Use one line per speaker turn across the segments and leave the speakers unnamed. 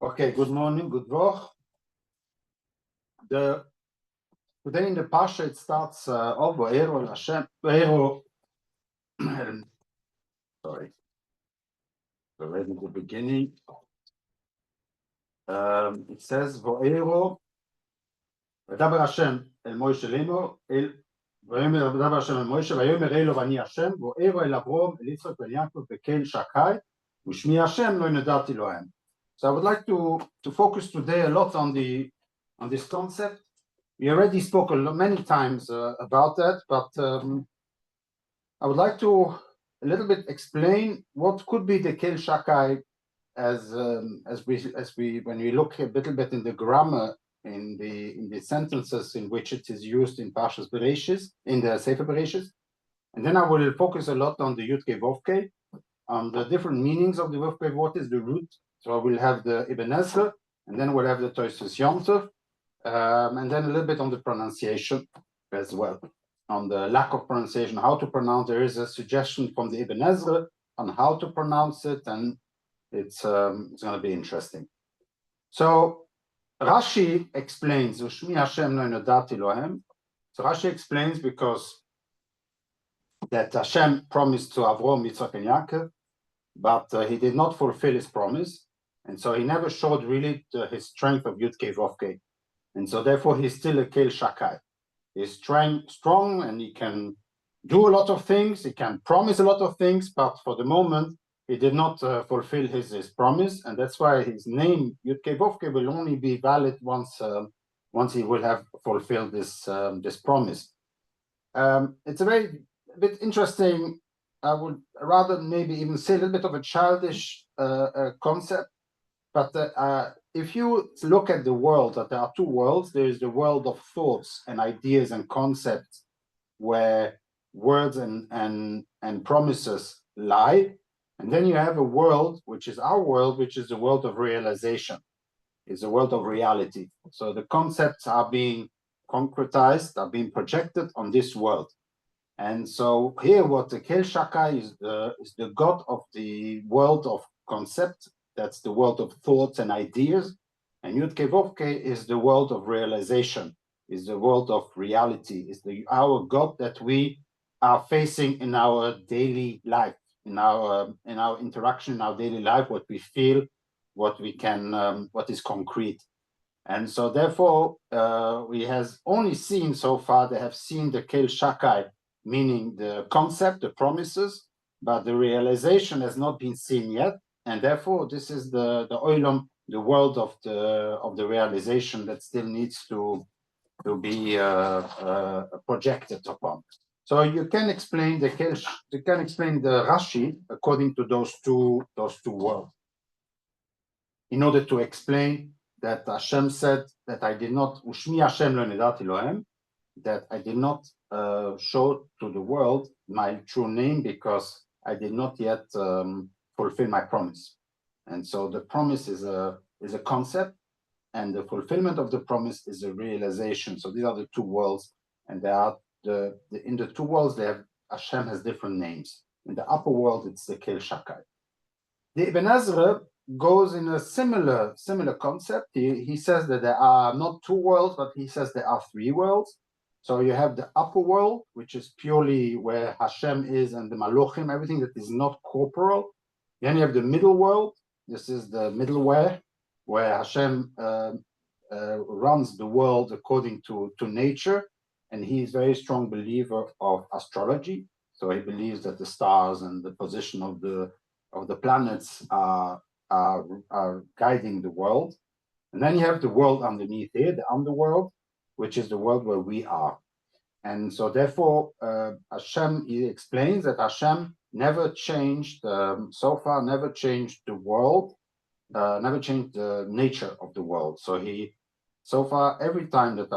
Okay, good morning, good Woch. Today in the Pasha it starts off Va'ero Hashem, Va'ero, sorry, already the beginning. It says Va'ero, V'daber Hashem el Moshe Lemo, V'daber Hashem el Moshe, V'yomer Elo V'ani Hashem, Va'ero el Avrom, el Yitzchak el Yaakov, V'kel Shakai, U'shmi Hashem lo nedati lohem. So I would like to focus today a lot on this concept. We already spoke many times about that, but I would like to a little bit explain what could be the Kel Shakai as we when we look a little bit in the grammar in the sentences in which it is used in Parshas Bereshis, in the Sefer Bereshis, and then I will focus a lot on the YKVK, on the different meanings of the Vovke. What is the root? So we'll have the Ibn Ezra, and then we'll have the Toysus Yom Tov. And then a little bit on the pronunciation as well, on the lack of pronunciation, how to pronounce. There is a suggestion from the Ibn Ezra on how to pronounce it, and it's going to be interesting. So Rashi explains, Ushmi Hashem lo nodati lohem. So Rashi explains because that Hashem promised to Avrom, Yitzchak, and Yaakov, but he did not fulfill his promise, and so he never showed really his strength of YKVK. And so therefore he's still a Kel Shakai. He's strong and he can do a lot of things, he can promise a lot of things, but for the moment he did not fulfill his promise, and that's why his name YKVK will only be valid once he will have fulfilled this promise. It's a bit interesting. I would rather maybe even say a little bit of a childish concept, but if you look at the world, that there are two worlds. There is the world of thoughts and ideas and concepts, where words and promises lie, and then you have a world which is our world, which is the world of realization. It's a world of reality. So the concepts are being concretized, are being projected on this world. And so here, what the Kel Shakai is the God of the world of concept. That's the world of thoughts and ideas, and YKVK is the world of realization, is the world of reality, is our God that we are facing in our daily life, in our interaction in our daily life, what we feel, what we can, what is concrete. And so therefore, we have only seen so far, they have seen the Kel Shakai, meaning the concept, the promises, but the realization has not been seen yet. And therefore, this is the olam, the world of the realization that still needs to be projected upon. So you can explain the Rashi according to those two worlds. In order to explain that Hashem said that I did not Ushmi Hashem lo nedati lohem, that I did not show to the world my true name because I did not yet fulfill my promise. And so the promise is a concept, and the fulfillment of the promise is a realization. So these are the two worlds, and they are in the two worlds Hashem has different names. In the upper world, it's the Kel Shakai. The Ibn Ezra goes in a similar concept. He says that there are not two worlds, but he says there are three worlds. So you have the upper world, which is purely where Hashem is, and the Malochim, everything that is not corporal. Then you have the middle world. This is the middleware, where Hashem runs the world according to nature, and he is a very strong believer of astrology. So he believes that the stars and the position of the planets are guiding the world. And then you have the world underneath here, the underworld, which is the world where we are. And so therefore, Hashem, he explains that Hashem never changed, so far, never changed the world, never changed the nature of the world. So far, every time that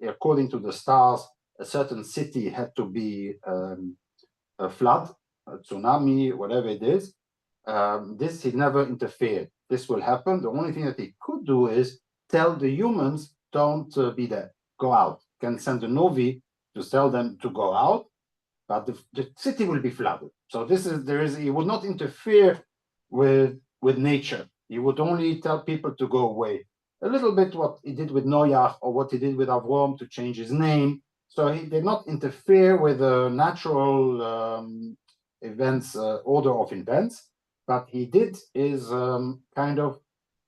according to the stars, a certain city had to be a flood, a tsunami, whatever it is, this he never interfered. This will happen. The only thing that he could do is tell the humans, don't be there, go out. Can send a Novi to tell them to go out, but the city will be flooded. So he will not interfere with nature. He would only tell people to go away. A little bit what he did with Noach or what he did with Avram to change his name. So he did not interfere with the natural events, order of events, but he did is kind of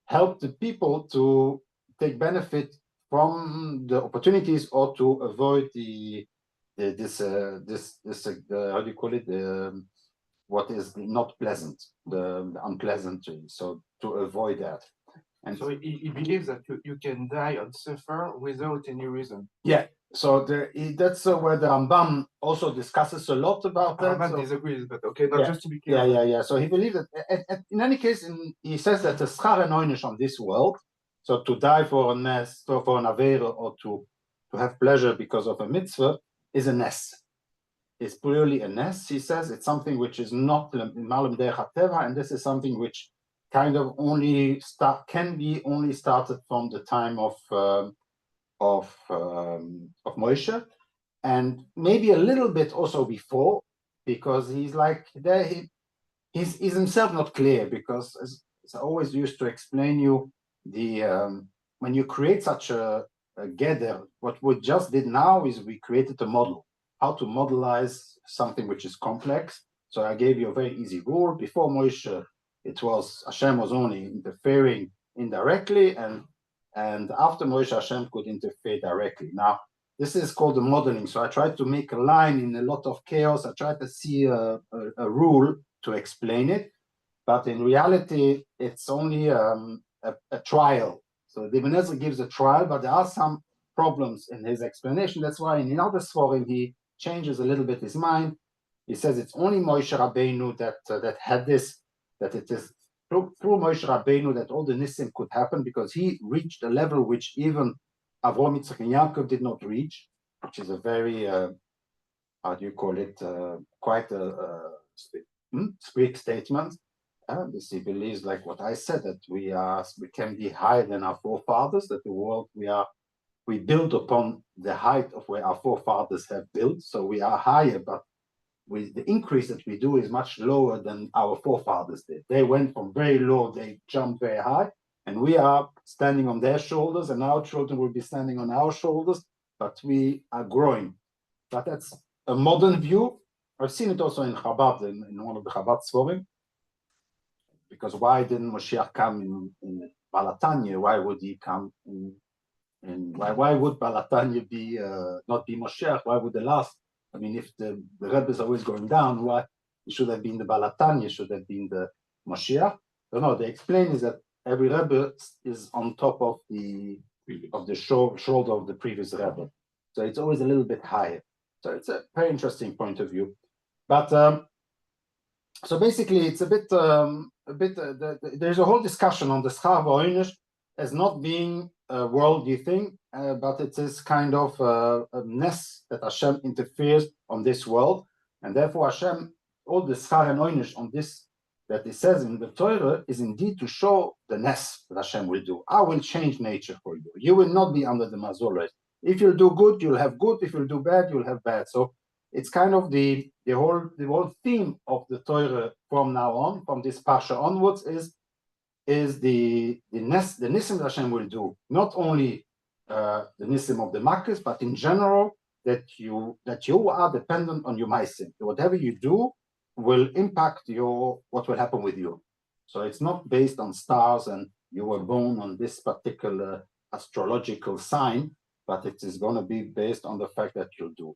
help the people to take benefit from the opportunities or to avoid this how do you call it, what is not pleasant, the unpleasant, so to avoid that.
And so he believes that you can die and suffer without any reason.
Yeah, so that's where the Rambam also discusses a lot about that.
Rambam disagrees, but okay, now just to be clear.
Yeah. So he believes that, in any case, he says that the schar and oynish on this world, so to die for a nes, for an avera, or to have pleasure because of a mitzvah, is a nes. It's purely a nes. He says it's something which is not malam derech hateva, and this is something which kind of can be only started from the time of Moshe, and maybe a little bit also before, because he's like there. He's himself not clear, because as I always used to explain you, when you create such a gather, what we just did now is we created a model, how to modelize something which is complex. So I gave you a very easy rule. Before Moshe, it was Hashem was only interfering indirectly, and after Moshe, Hashem could interfere directly. Now, this is called the modeling. So I tried to make a line in a lot of chaos. I tried to see a rule to explain it, but in reality, it's only a trial. So the Ibn Ezra gives a trial, but there are some problems in his explanation. That's why in other Sforim, he changes a little bit his mind. He says it's only Moshe Rabbeinu that had this, that it is through Moshe Rabbeinu that all the Nissim could happen, because he reached a level which even Avraham, Yitzchak, and Yaakov did not reach, which is a very, how do you call it, quite a strict statement. This he believes, like what I said, that we can be higher than our forefathers, that the world we build upon the height of where our forefathers have built, so we are higher, but the increase that we do is much lower than our forefathers did. They went from very low, they jumped very high, and we are standing on their shoulders, and our children will be standing on our shoulders, but we are growing. But that's a modern view. I've seen it also in Chabad, in one of the Chabad Sforim, because why didn't Moshiach come in Balatanya? Why would he come why would Balatanya be not be Moshiach? Why would the last? I mean, if the Rebbe is always going down, why it should have been the Balatanya, should have been the Moshiach? No, they explain is that every Rebbe is on top of the shoulder of the previous Rebbe, so it's always a little bit higher. So it's a very interesting point of view. But so basically, it's a bit. There's a whole discussion on the schar v'oinish as not being a worldly thing, but it is kind of a ness that Hashem interferes on this world, and therefore Hashem, all the schar and oinish on this that it says in the Torah is indeed to show the ness that Hashem will do. I will change nature for you. You will not be under the mazoret. If you'll do good, you'll have good. If you'll do bad, you'll have bad. So it's kind of the whole theme of the Torah from now on, from this parsha onwards, is the nisim that Hashem will do. Not only the nisim of the makkos, but in general that you are dependent on your maisim. Whatever you do will impact what will happen with you. So it's not based on stars and you were born on this particular astrological sign, but it is going to be based on the fact that you do.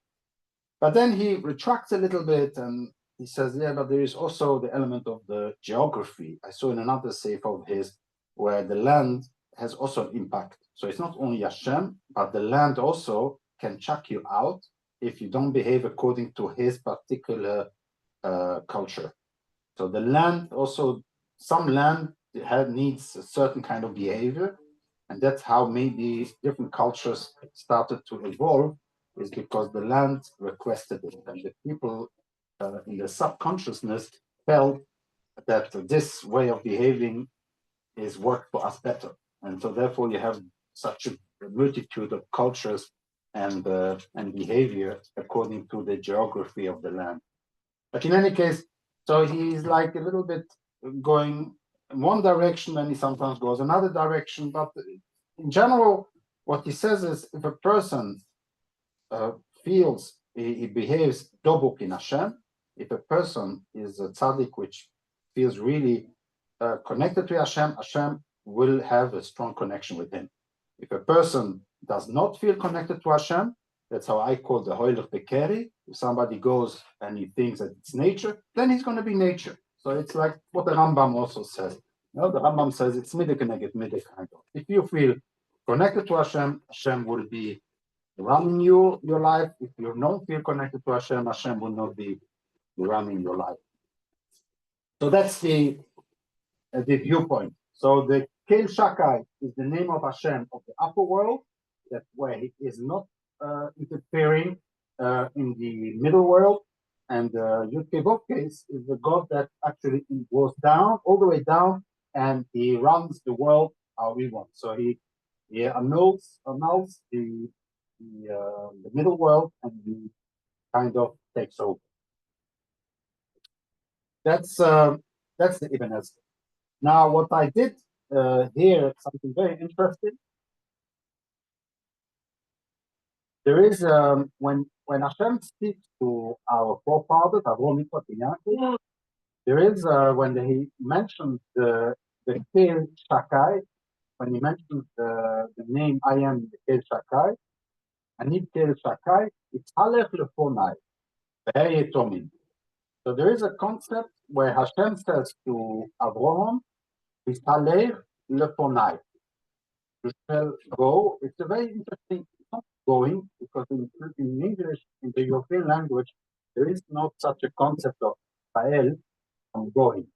But then he retracts a little bit and he says, yeah, but there is also the element of the geography. I saw in another sefer of his where the land has also an impact. So it's not only Hashem, but the land also can chuck you out if you don't behave according to his particular culture. So the land also, some land needs a certain kind of behavior, and that's how maybe different cultures started to evolve, is because the land requested it, and the people in the subconsciousness felt that this way of behaving is worked for us better, and so therefore you have such a multitude of cultures and behavior according to the geography of the land. But in any case, so he's like a little bit going in one direction, and he sometimes goes another direction. But in general, what he says is, if a person feels he behaves dobuk in Hashem, if a person is a tzaddik which feels really connected to Hashem, Hashem will have a strong connection with him. If a person does not feel connected to Hashem, that's how I call the Hoylech Bekeri. If somebody goes and he thinks that it's nature, then he's going to be nature. So it's like what the Rambam also says. You know, the Rambam says it's midek neged midek. If you feel connected to Hashem, Hashem will be running your life. If you don't feel connected to Hashem, Hashem will not be running your life. So that's the viewpoint. So the Kel Shakai is the name of Hashem of the upper world, that where he is not interfering in the middle world, and YKVK is the God that actually goes down, all the way down, and he runs the world how he wants. So he annuls the middle world, and he kind of takes over. That's the Ibn Ezra. Now, what I did here, something very interesting. There is when Hashem speaks to our forefathers, Avraham, Yitzchak, and Yaakov, there is when he mentions the Kel Shakai, when he mentions the name I am the Kel Shakai, Ani Kel Shakai, it's Alech Lefonai, Ve'eh Yetomim. So there is a concept where Hashem says to Avraham, V'Salech Lefonai, you shall go. It's a very interesting, not going, because in English, in the European language, there is not such a concept of Fa'el, I'm going.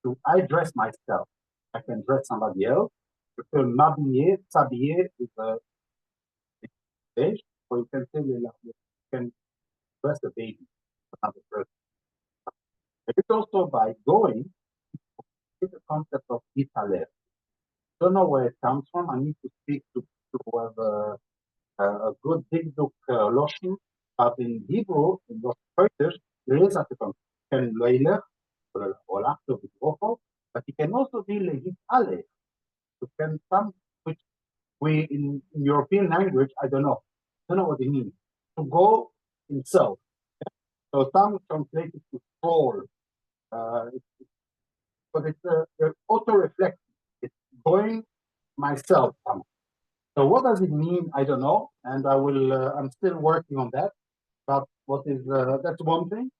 So I dress myself. I can dress somebody else. Because Mabiyeh, Tzabiyeh is a stage, or you can say you can dress a baby for another person. It's also by going, it's a concept of Italeh. I don't know where it comes from. I need to speak to have a good Higduk Loshen, but in Hebrew, in those Kurdish, there is such a concept. Can Leilech, or after the Rofo, but it can also be Lehit Aleh. It can some, which we in European language, I don't know what it means. To go himself. So some translate it to stroll. But it's auto-reflection. It's going myself. So what does it mean? I don't know, and I'm still working on that. But what is that's one thing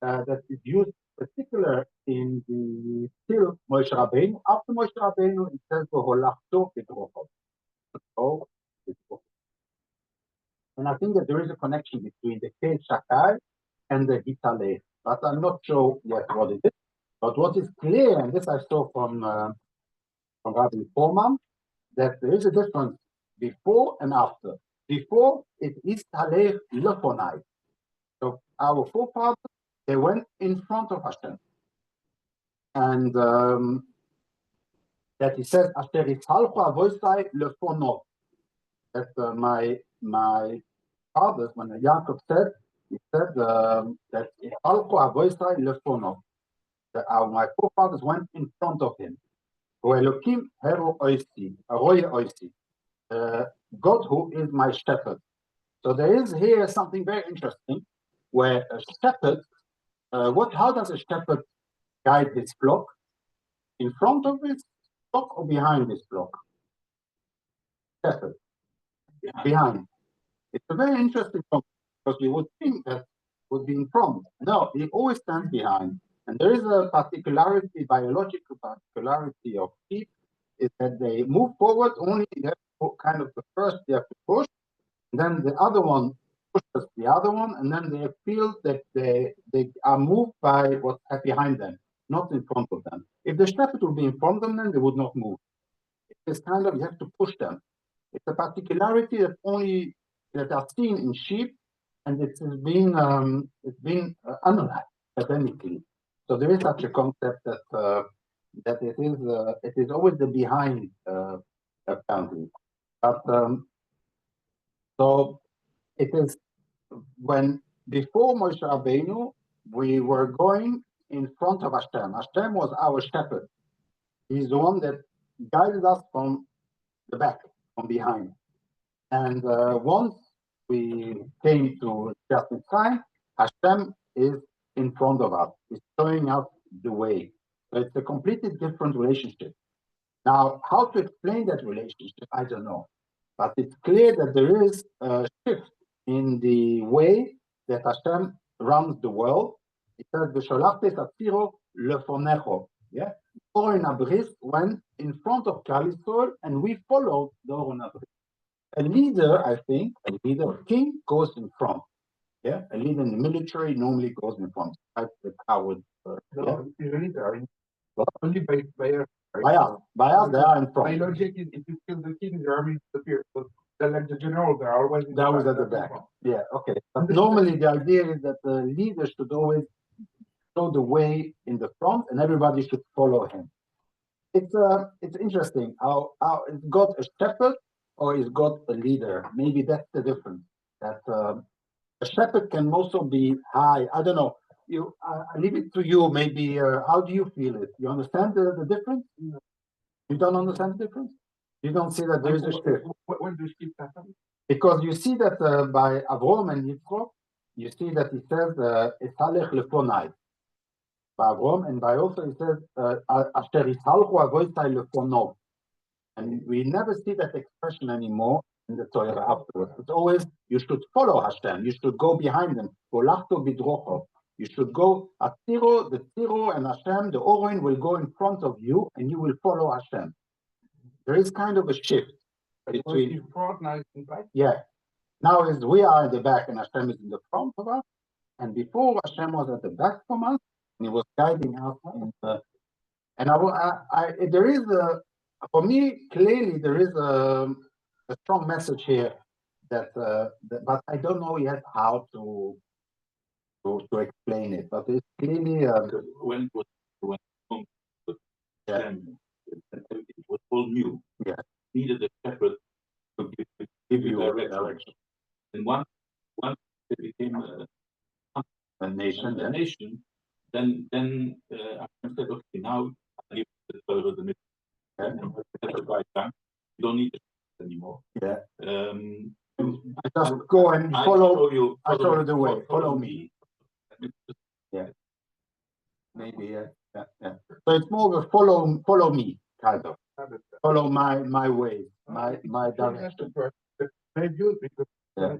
that is used particular in the still Moshe Rabbeinu. After Moshe Rabbeinu, it says Holachto B'Drochov. And I think that there is a connection between the Kel Shakai and the Hitaleh, but I'm not sure yet what it is. But what is clear, and this I saw from Rabbi Foreman, that there is a difference before and after. Before, it is Taleh Lefonai. So our forefathers, they went in front of Hashem. And that he says, Asher Yitzhalchu Avoisai Lefonov. That my fathers, when Yaakov said, he said that Yitzhalchu Avoisai Lefonov. That my forefathers went in front of him. Elokim Hero Oisi, Aroye Oisi. God who is my shepherd. So there is here something very interesting, where a shepherd, how does a shepherd guide his flock? In front of his flock or behind his flock? Shepherd. Behind. It's a very interesting concept, because you would think that would be in front. No, he always stands behind. And there is a particularity, biological particularity of sheep, is that they move forward only, they have to kind of the first they have to push, and then the other one pushes the other one, and then they feel that they are moved by what's behind them, not in front of them. If the shepherd would be in front of them, they would not move. It's kind of, you have to push them. It's a particularity that are seen in sheep, and it's been analyzed academically. So there is such a concept that it is always the behind apparently. But so it is when before Moshe Rabbeinu we were going in front of Hashem. Hashem was our shepherd. He's the one that guides us from the back, from behind. And once we came to just in time, Hashem is in front of us. He's showing us the way. So it's a completely different relationship. Now, how to explain that relationship, I don't know. But it's clear that there is a shift in the way that Hashem runs the world. It says, "V'sholachtes atziro lefonecho." Yeah, Oren Abris went in front of Klal Yisrael, and we followed the Oren Abris. A leader, I think, a leader, king goes in front. Yeah, a leader in the military normally goes in front. That's the coward.
No, usually they are
What?
only by
By us, they are in
by
front.
logic, if you kill the king, the army disappears. So then, like the general, they're always in
That was at the back. Yeah, okay. But normally the idea is that the leader should always show the way in the front, and everybody should follow him. It's interesting how it's got a shepherd or it's got a leader. Maybe that's the difference. That a shepherd can also be high. I don't know. I leave it to you. Maybe how do you feel it? You understand the difference? You don't understand the difference? You don't see that there is a shift.
When the shift happens?
Because you see that by Avrom and Yitzchok, you see that he says "Esalech lefonai." By Avrom, and by also he says "Asher yishalchu avotai lefonov." And we never see that expression anymore in the Torah afterwards. It's always you should follow Hashem. You should go behind him. Volachto bidrocho. You should go Atiro, the Tiro, and Hashem. The Oren will go in front of you, and you will follow Hashem. There is kind of a shift between
in front, now it's in back.
Yeah. Now is we are in the back and Hashem is in the front of us. And before Hashem was at the back from us, and he was guiding us. There is for me, clearly there is a strong message here that but I don't know yet how to explain it. But it's clearly
when it was all new.
Yeah.
Needed a shepherd to give you direction. And once it became
a nation,
then I said, okay, now I leave the Torah the middle. That's the right time. You don't need it anymore.
Yeah.
I
just go and follow.
I
show you the way. Follow me.
Yeah.
Maybe. Yeah. So it's more of a follow me kind of. Follow my way, my direction.
Very good, because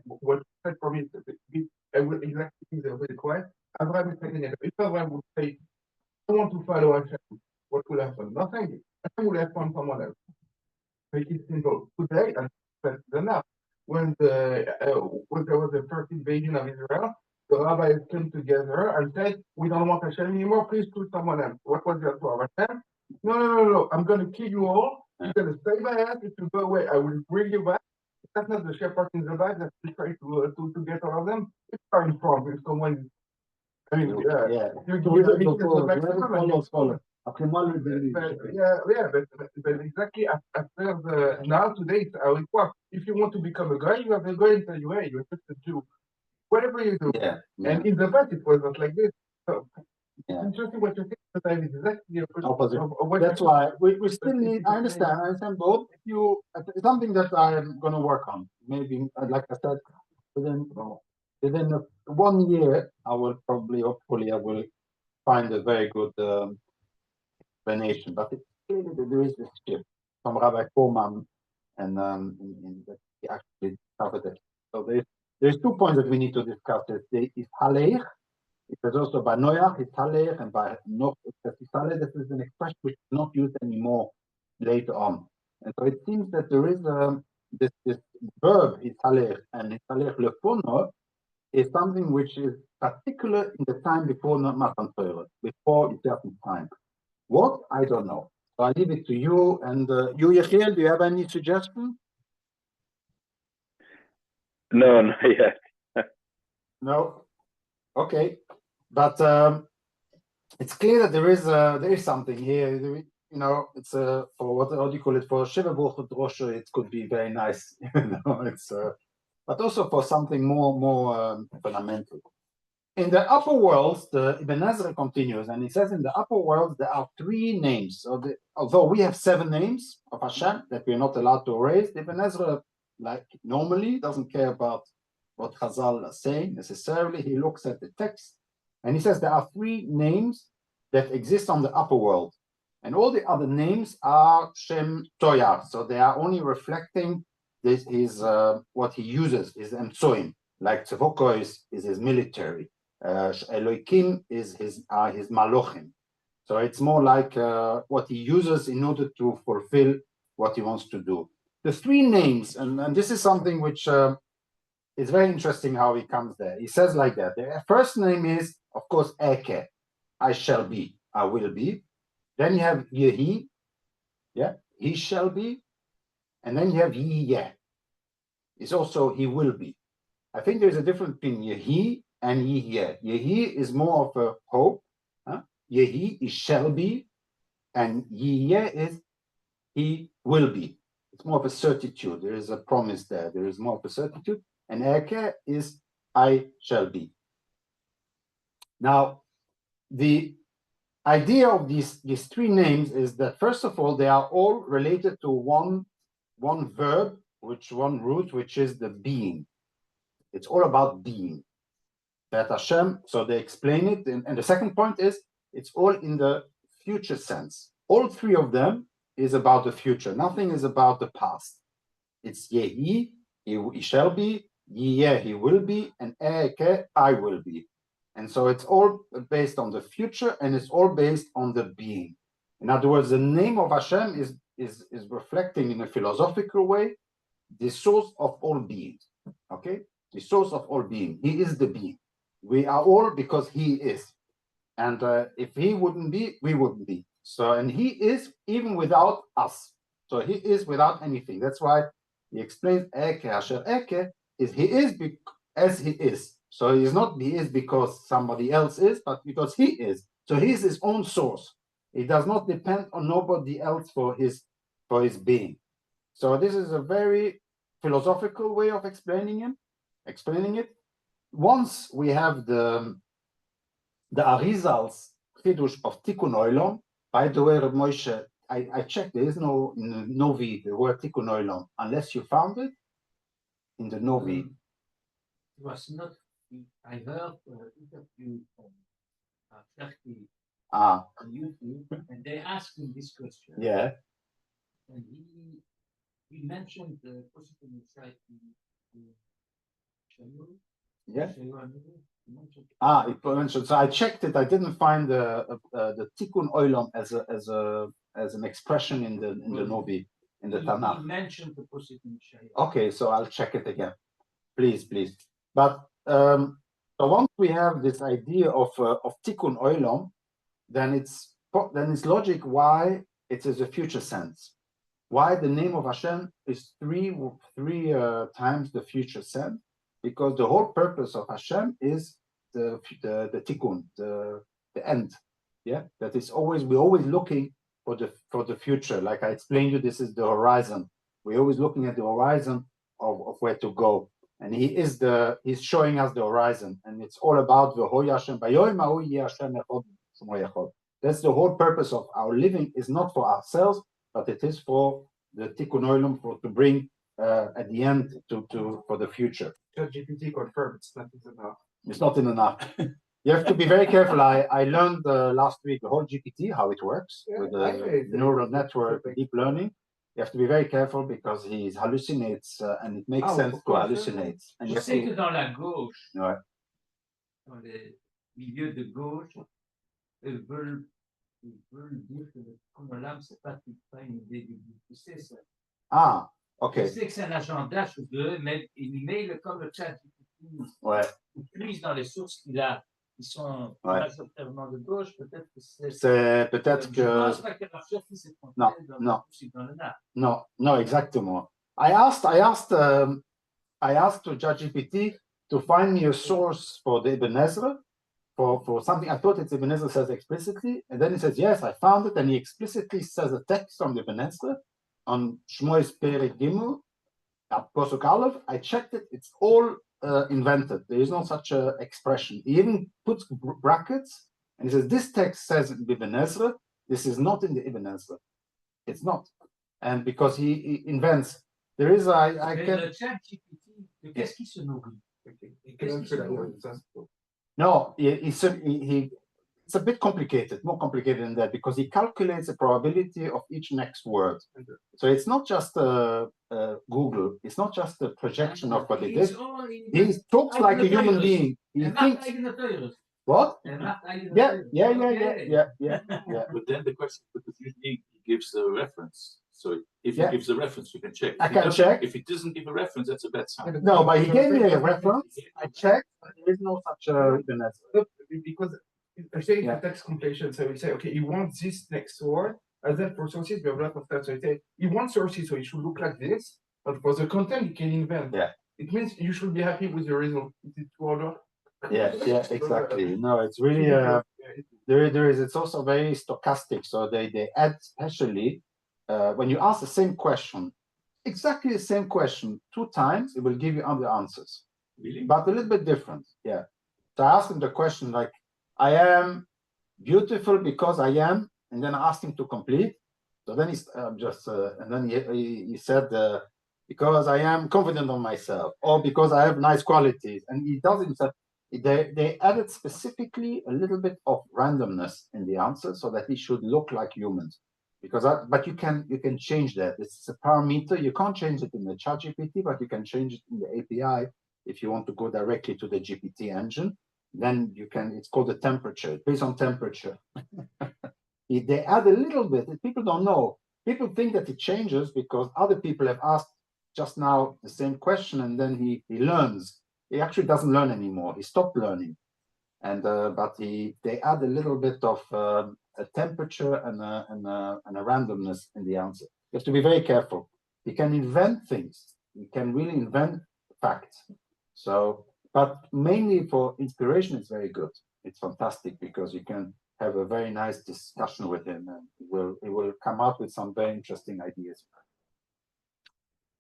what said for me, I will exactly the way required. Abraham is saying, if Abraham would say, I want to follow Hashem, what will happen? Nothing. Hashem will have found someone else. Make it simple. Today, and that's enough. When there was the first invasion of Israel, the rabbis came together and said, we don't want Hashem anymore, please choose someone else. What was the answer of Hashem? No, I'm going to kill you all. You're going to stay by us. If you go away, I will bring you back. That's not the shepherd in the back that we try to get all of them. It's starting from if someone. I mean,
yeah.
But exactly after now today it's how it works. If you want to become a guy, you have a guy and tell you, hey, you're just a Jew. Whatever you do.
Yeah.
And in the past it was not like this. So
yeah.
Interesting what you think, but I mean exactly the
opposite. That's why we still need. I understand both. If you something that I'm going to work on, maybe like I said, within 1 year, I will probably, hopefully, I will find a very good explanation. But it's clearly that there is this shift from Rabbi Koman, and that he actually discovered it. So there's 2 points that we need to discuss. There is Haleich. It is also by Noach, it's Halech, and by Noach, it's Halech. This is an expression which is not used anymore later on. And so it seems that there is this verb, it's Halech, and it's Halech lefono, is something which is particular in the time before Matan Torah, before Yitzias time. What? I don't know. So I leave it to you. And you, Yechiel, do you have any suggestion?
No, not yet.
No. Okay, but it's clear that there is something here. It's for what do you call it? For Shiva B'Chut Rosh, it could be very nice. It's but also for something more fundamental. in the upper worlds, the Ibn Ezra continues, and he says in the upper worlds there are 3 names. So although we have 7 names of Hashem that we're not allowed to erase, Ibn Ezra, like normally, doesn't care about what Chazal are saying necessarily. He looks at the text, and he says there are 3 names that exist on the upper world, and all the other names are Shem Toyar. So they are only reflecting what he uses, his emtsoim. Like Tzvoko is his military. Elohim is his malochim. So it's more like what he uses in order to fulfill what he wants to do. The 3 names, and this is something which is very interesting how he comes there. He says like that. The first name is, of course, Eke, I shall be, I will be. Then you have Yehi, yeah, he shall be. And then you have Yiyeh. It's also he will be. I think there's a difference between Yehi and Yiyeh. Yehi is more of a hope. Yehi is shall be, and Yiyeh is he will be. It's more of a certitude. There is a promise there. There is more of a certitude. And Eke is I shall be. Now, the idea of these 3 names is that, first of all, they are all related to one verb, one root, which is the being. It's all about being. That Hashem, so they explain it. And the second point is, it's all in the future sense. All 3 of them is about the future. Nothing is about the past. It's Yehi, he shall be, Yiyeh, he will be, and Eke, I will be. And so it's all based on the future, and it's all based on the being. In other words, the name of Hashem is reflecting in a philosophical way the source of all being. Okay? The source of all being. He is the being. We are all because he is. And if he wouldn't be, we wouldn't be. So, and he is even without us. So he is without anything. That's why he explains Eke, Asher Eke, is he is as he is. So he is because somebody else is, but because he is. So he is his own source. He does not depend on nobody else for his being. So this is a very philosophical way of explaining it. Once we have the Arizal's Chidush of Tikkun Olam, by the way, Reb Moshe, I checked, there is no in the Novi, the word Tikkun Olam, unless you found it in the Novi.
It was not, I heard interview from Cherki on YouTube, and they asked him this question.
Yeah.
And he mentioned the possible insight in Shamu.
Yeah.
He mentioned
It mentioned. So I checked it. I didn't find the Tikkun Olam as an expression in the Novi, in the Tanakh.
He mentioned the possible insight.
Okay, so I'll check it again, please. But so once we have this idea of Tikkun Olam, then it's logic why it is a future sense. Why the name of Hashem is three times the future sense? Because the whole purpose of Hashem is the tikkun, the end. Yeah, that is we're always looking for the future. Like I explained you, this is the horizon. We're always looking at the horizon of where to go. And he's showing us the horizon. And it's all about the Hoy Hashem. That's the whole purpose of our living, is not for ourselves, but it is for the Tikkun Olam, to bring at the end for the future.
ChatGPT confirmed it's not enough.
It's not enough. You have to be very careful. I learned last week the whole GPT, how it works with the neural network, deep learning. You have to be very careful because he hallucinates and it makes sense to hallucinate. And
Je sais que dans la gauche,
ouais.
Dans les milieux de gauche, ils veulent dire que le Tikkun c'est pas une idée du but. Tu sais ça.
Ah, ok.
Je sais que c'est un agenda chez eux, mais il met comme le chat
ouais.
Il puise dans les sources qu'il a, qui sont majoritairement de gauche, peut-être que
c'est peut-être que.
Je pense pas que la chef s'est trompée
Non, exactement. I asked to ChatGPT to find me a source for the Ibn Ezra, for something. I thought it's Ibn Ezra says explicitly, and then he says, yes, I found it, and he explicitly says a text from the Ibn Ezra on Shmois Perek Gimel, Posuk Aleph. I checked it, it's all invented. There is no such expression. He even puts brackets and he says, this text says in Ibn Ezra, this is not in the Ibn Ezra. It's not. And because he invents, there is, I
Mais
can.
le chat GPT, de qu'est-ce qui se nourrit?
He can answer that one.
No, it's a bit complicated, more complicated than that, because he calculates the probability of each next word. So it's not just Google, it's not just a projection of what it is. He talks like a human being. He thinks. What? Yeah.
But then the question, because usually he gives a reference. So if he
Yeah.
gives a reference, you can check.
I can check.
If he doesn't give a reference, that's a bad sign.
No, but he gave me a reference. I checked. There is no such Ibn Ezra.
Because I say
Yeah.
the text completion, so we say, okay, you want this next word, and then for sources, we have a lot of text. So we say, you want sources, so it should look like this, but for the content, you can invent.
Yeah.
It means you should be happy with the result. Is it to order?
Yeah, exactly. No, it's really there is. It's also very stochastic. So they add especially when you ask the same question, exactly the same question 2 times, it will give you other answers.
Really?
But a little bit different. Yeah. So I asked him the question like, I am beautiful because I am, and then I asked him to complete. So then he's and then he said, because I am confident on myself, or because I have nice qualities, and he does himself. They added specifically a little bit of randomness in the answer so that it should look like humans. Because but you can change that. It's a parameter. You can't change it in the ChatGPT, but you can change it in the API if you want to go directly to the GPT engine. Then you can. It's called the temperature, based on temperature. They add a little bit. People don't know. People think that it changes because other people have asked just now the same question, and then he learns. He actually doesn't learn anymore. He stopped learning, and but they add a little bit of a temperature and a randomness in the answer. You have to be very careful. You can invent things. You can really invent facts. So, but mainly for inspiration, it's very good. It's fantastic because you can have a very nice discussion with him, and it will come up with some very interesting ideas.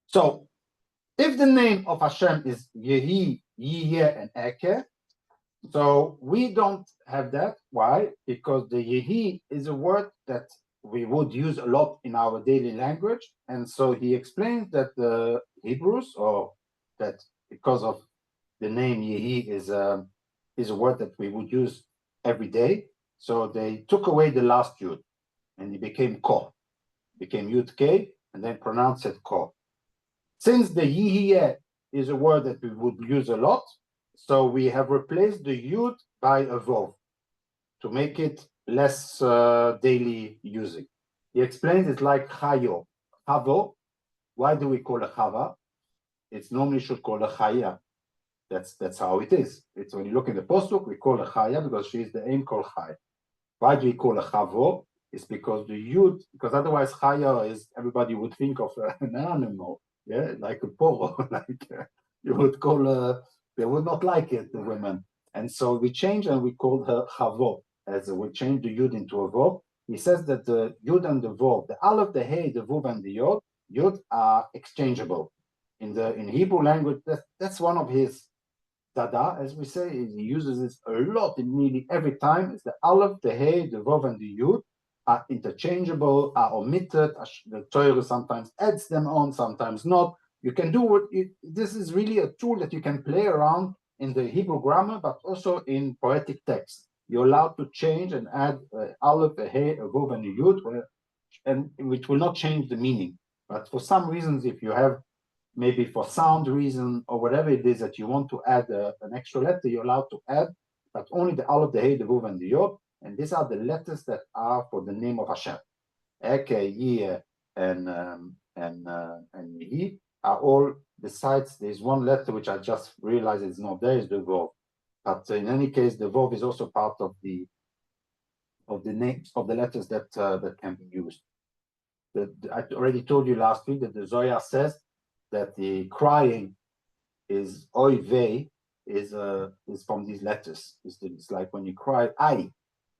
So, if the name of Hashem is Yehi, Yiyeh, and Eke, so we don't have that. Why? Because the Yehi is a word that we would use a lot in our daily language. And so he explains that the Hebrews, or that because of the name Yehi is a word that we would use every day. So they took away the last Yud, and it became Ko. It became Yud K, and then pronounced it Ko. Since the Yihiyeh is a word that we would use a lot, so we have replaced the Yud by a Vov to make it less daily using. He explains it's like Chayo. Chavo, why do we call a Chava? It's normally should call a Chaya. That's how it is. It's when you look in the postbook, we call a Chaya because she is the aim called Chay. Why do we call a Chavo? It's because the Yud, because otherwise Chaya is, everybody would think of an animal. Yeah, like a poro, like you would call they would not like it, the women. And so we changed and we called her Chavo, as we changed the Yud into a Vov. He says that the Yud and the Vov, the Aleph, the Hey, the Vov, and the Yud are exchangeable. In Hebrew language, that's one of his dada, as we say. He uses it a lot in nearly every time. It's the Aleph, the Hey, the Vov, and the Yud are interchangeable, are omitted. The Torah sometimes adds them on, sometimes not. You can do what this is really a tool that you can play around in the Hebrew grammar, but also in poetic text. You're allowed to change and add Aleph, a Hey, a Vov, and a Yud, and which will not change the meaning. But for some reasons, if you have maybe for sound reason or whatever it is that you want to add an extra letter, you're allowed to add, but only the Aleph, the Hey, the Vov, and the Yod. And these are the letters that are for the name of Hashem. Eke, Yeh, and Yehi are all, besides there's one letter which I just realized is not there, is the Vov. But in any case, the Vov is also part of the names of the letters that can be used. I already told you last week that the Zohar says that the crying is oy vey is from these letters. It's like when you cry I,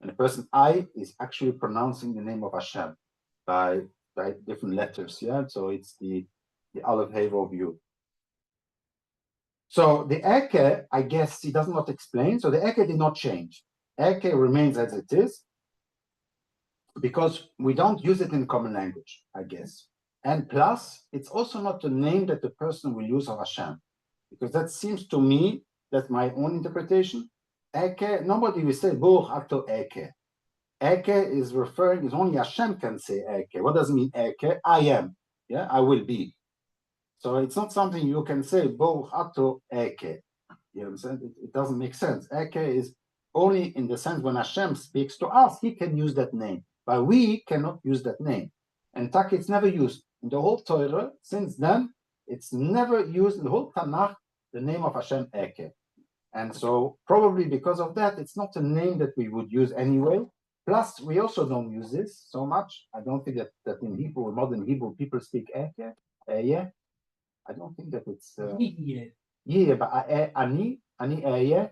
and the person I is actually pronouncing the name of Hashem by different letters. Yeah, so it's the Aleph Hey Vov Yud. So the Eke, I guess he does not explain. So the Eke did not change. Eke remains as it is because we don't use it in common language, I guess. And plus, it's also not a name that the person will use of Hashem, because that seems to me, that's my own interpretation. Eke, nobody will say Baruch Ato Eke. Eke is referring, is only Hashem can say Eke. What does it mean Eke? I am. Yeah, I will be. So it's not something you can say Baruch Ato Eke. You understand? It doesn't make sense. Eke is only in the sense when Hashem speaks to us, he can use that name, but we cannot use that name. And Taki, it's never used in the whole Torah. Since then, it's never used in the whole Tanakh, the name of Hashem Eke. And so probably because of that, it's not a name that we would use anyway. Plus, we also don't use this so much. I don't think that in Hebrew, modern Hebrew, people speak Eke. Yeah. I don't think that it's yeah, but ani, yeah.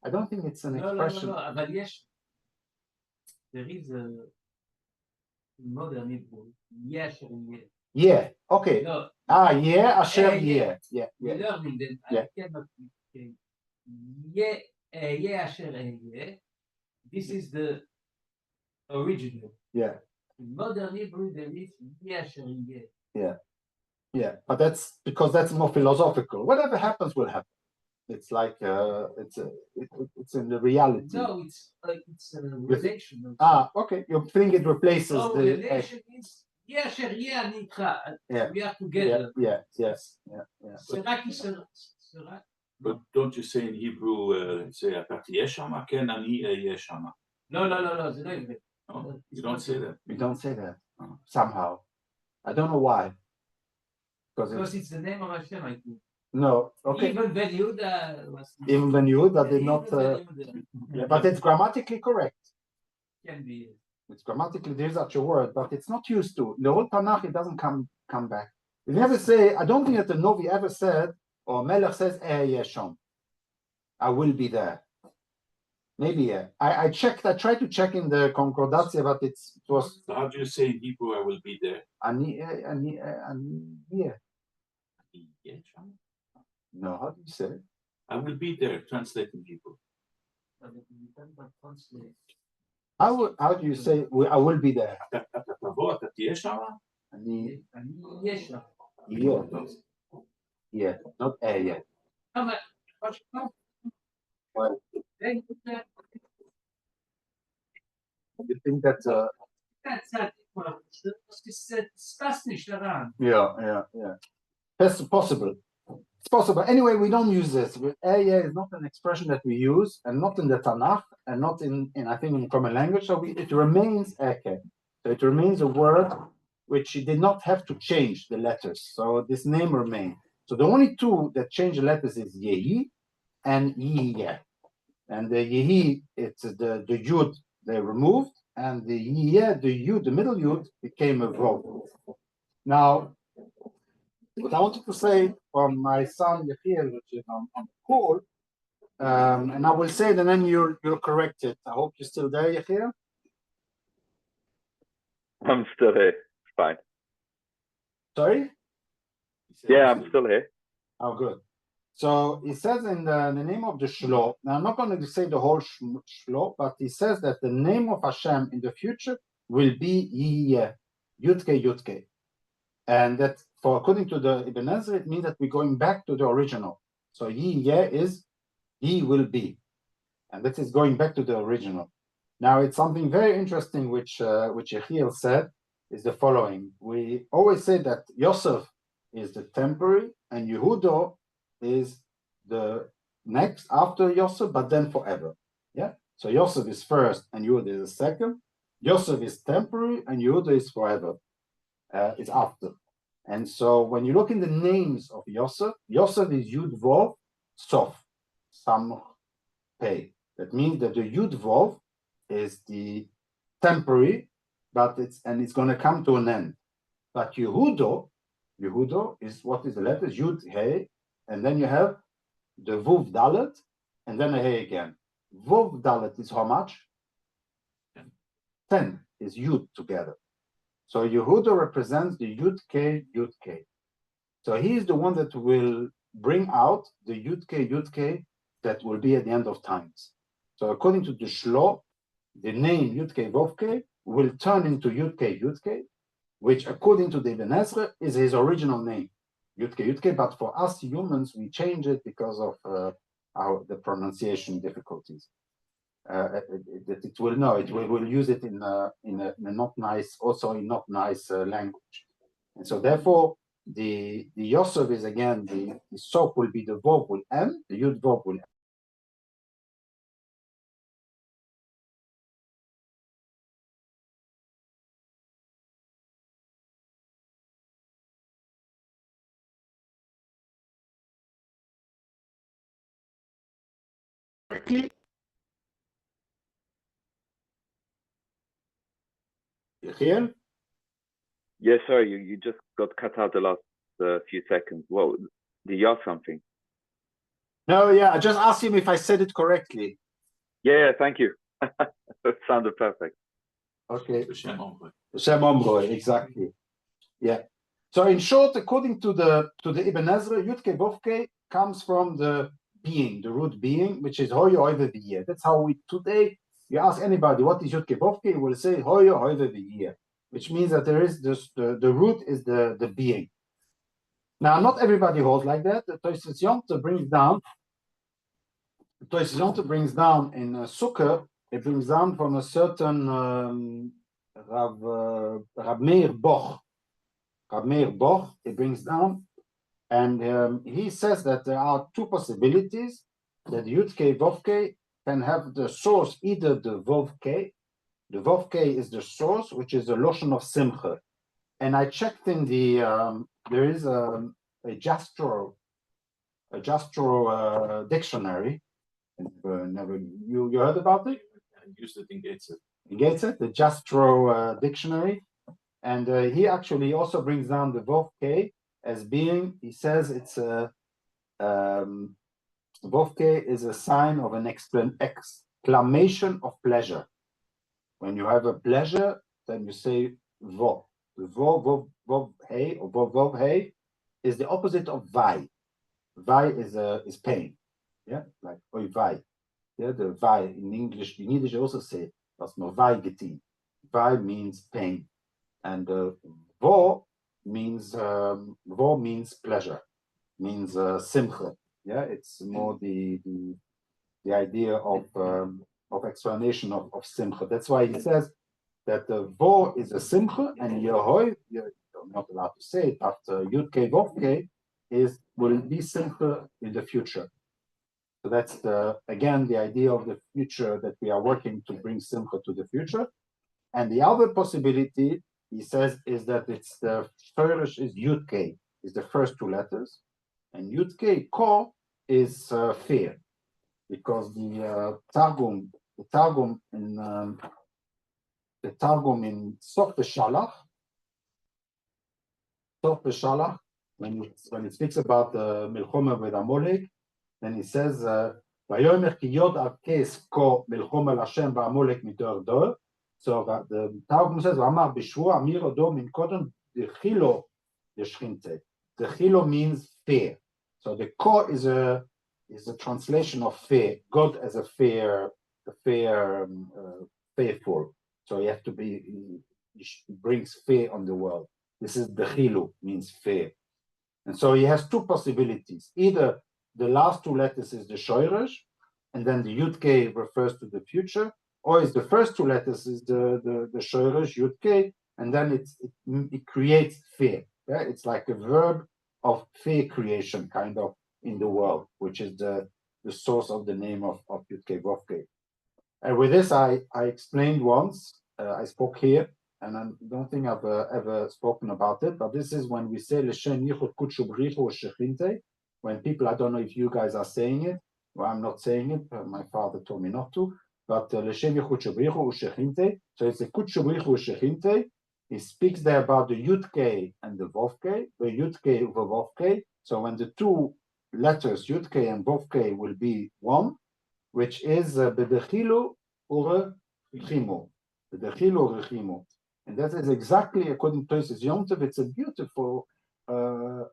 I don't think it's an expression.
No, but yes, there is a modern Hebrew. Yes,
Yeah, okay.
No,
yeah, Asher,
yeah.
yeah.
we're learning that
Yeah.
I cannot say yeah, Asher, yeah. This is the original.
Yeah.
In modern Hebrew, there is yeah, Asher, yeah.
Yeah, but that's because that's more philosophical. Whatever happens will happen. It's like it's in the reality.
No, it's a relation.
Okay. You think it replaces
the relation is yeah,
yeah.
We are together.
Yes.
But don't you say in Hebrew, say "Atati yeshama ken ani yeshama"?
No.
No, you don't say that.
We don't say that somehow. I don't know why.
Because it's the name of Hashem, I think.
No, okay.
Even Ben Yehuda was.
Even Ben Yehuda did not. But it's grammatically correct.
Can be.
It's grammatically there's such a word, but it's not used to. In the whole Tanakh, it doesn't come back. You never say. I don't think that the Novi ever said or Melech says Yeshom. I will be there. Maybe yeah. I checked. I tried to check in the Concordatia, but it was.
So how do you say in Hebrew "I will be there"?
Yeah. No, how do you say it?
I will be there. Translate in Hebrew.
How do you say I will be there? Yeah, not yeah. Well, you think that yeah. That's possible. It's possible. Anyway, we don't use this. Eye is not an expression that we use, and not in the Tanakh, and not in I think in common language. So it remains Eke. So it remains a word which it did not have to change the letters. So this name remained. So the only two that change the letters is Yehi and Yiyeh. And the Yehi, it's the Yud they removed, and the Yiyeh, the Yud, the middle Yud, became a Vav. Now, what I wanted to say from my son Yechiel, which is on the call, and I will say it and then you'll correct it. I hope you're still there, Yechiel.
I'm still here. It's fine.
Sorry?
Yeah, I'm still here.
Oh, good. So he says in the name of the Shlo, now I'm not going to say the whole Shlo, but he says that the name of Hashem in the future will be Yiyeh, Yudke. And that, according to the Ibn Ezra, it means that we're going back to the original. So Yiyeh is He will be. And that is going back to the original. Now, it's something very interesting which Yechiel said, is the following. We always say that Yosef is the temporary and Yehuda is the next after Yosef, but then forever. Yeah. So Yosef is first and Yehuda is second. Yosef is temporary and Yehuda is forever. It's after. And so when you look in the names of Yosef, Yosef is Yud Vov Sof, Sam Pei. That means that the Yud Vov is the temporary, but it's going to come to an end. But Yehuda is what is the letters Yud Hey, and then you have the Vuv Dalet, and then a Hey again. Vuv Dalet is how much? 10 is Yud together. So Yehuda represents the Yud K. So he is the one that will bring out the Yud-K that will be at the end of times. So according to the Shlo, the name Yud-K will turn into Yud-K, which according to the Ibn Ezra is his original name, Yud-K, but for us humans, we change it because of the pronunciation difficulties. It will use it in a not nice, also in not nice language. And so therefore, the Yosef is again, the Sof will be the Vov will M, the Yud Vov will M. Correctly. Here?
Yeah, sorry, you just got cut out the last few seconds. Well, did you ask something?
No, yeah, I just asked him if I said it correctly.
Yeah, thank you. That sounded perfect.
Okay.
Shem Omroi.
Shem Omroi, exactly. Yeah. So in short, according to the Ibn Ezra, Yudke Vovke comes from the being, the root being, which is Hoyo Hoive V'yeh. That's how we today, you ask anybody what is Yudke Vovke, he will say Hoyo Hoive V'yeh, which means that there is this, the root is the being. Now, not everybody holds like that. The Tosfos Yontif brings down in Sukkah, it brings down from a certain Rab Meir Boch. Rab Meir Boch, it brings down, and he says that there are two possibilities, that Yud-K Vov-K can have the source, either the Vov-K is the source, which is the Loshen of Simcha. And I checked in the, there is a Jastro dictionary. You heard about it?
I used it in Gateshead.
In Gateshead, the Jastro dictionary. And he actually also brings down the Vov-K as being, he says it's a, Vov-K is a sign of an exclamation of pleasure. When you have a pleasure, then you say Vov. The Vov-Hey or Vov-Hey is the opposite of Vai. Vai is pain. Yeah, like Oy Vai. Yeah, the Vai in English, in Yiddish also say, was no Vai getin. Vai means pain. And Vo means pleasure, means simcha. Yeah, it's more the idea of explanation of simcha. That's why he says that the Vo is a simcha, and Yehoy, you're not allowed to say it, but Yud-K Vov-K will be simcha in the future. So that's again the idea of the future, that we are working to bring simcha to the future. And the other possibility, he says, is that it's the Shoresh is Yud-K, is the first two letters, and Yud-K Ko is fear, because the Targum in Sof Shalach, when it speaks about the Milchoma with Amalek, then he says, "Vayomer ki yod arkes ko Milchoma Lashem va'Amalek mitor dor." So the Targum says, "V'amar b'shvu amir odo min kodem dechilo yeshchinte." Dechilo means fear. So the ko is a translation of fear. God as a fearful. So you have to be. He brings fear on the world. This is dechilo, means fear. And so he has two possibilities. Either the last two letters is the shoresh, and then the Yud-K refers to the future, or is the first two letters is the shoresh Yud-K, and then it creates fear. Yeah? It's like a verb of fear creation, kind of, in the world, which is the source of the name of Yud-K Vov-K. And with this, I explained once, I spoke here, and I don't think I've ever spoken about it, but this is when we say L'Shem Yichud Kudshu B'Richu Shechinte, when people, I don't know if you guys are saying it, well, I'm not saying it, my father told me not to, but L'Shem Yichud B'Richu Shechinte, so it's a Kudshu B'Richu Shechinte. He speaks there about the Yud-K and the Vov-K, the Yud-K over Vov-K, so when the two letters Yud-K and Vov-K will be one, which is B'Dechilu Ure Chimo, B'Dechilu Ure Chimo. And that is exactly according to Tosfos Yontif. It's a beautiful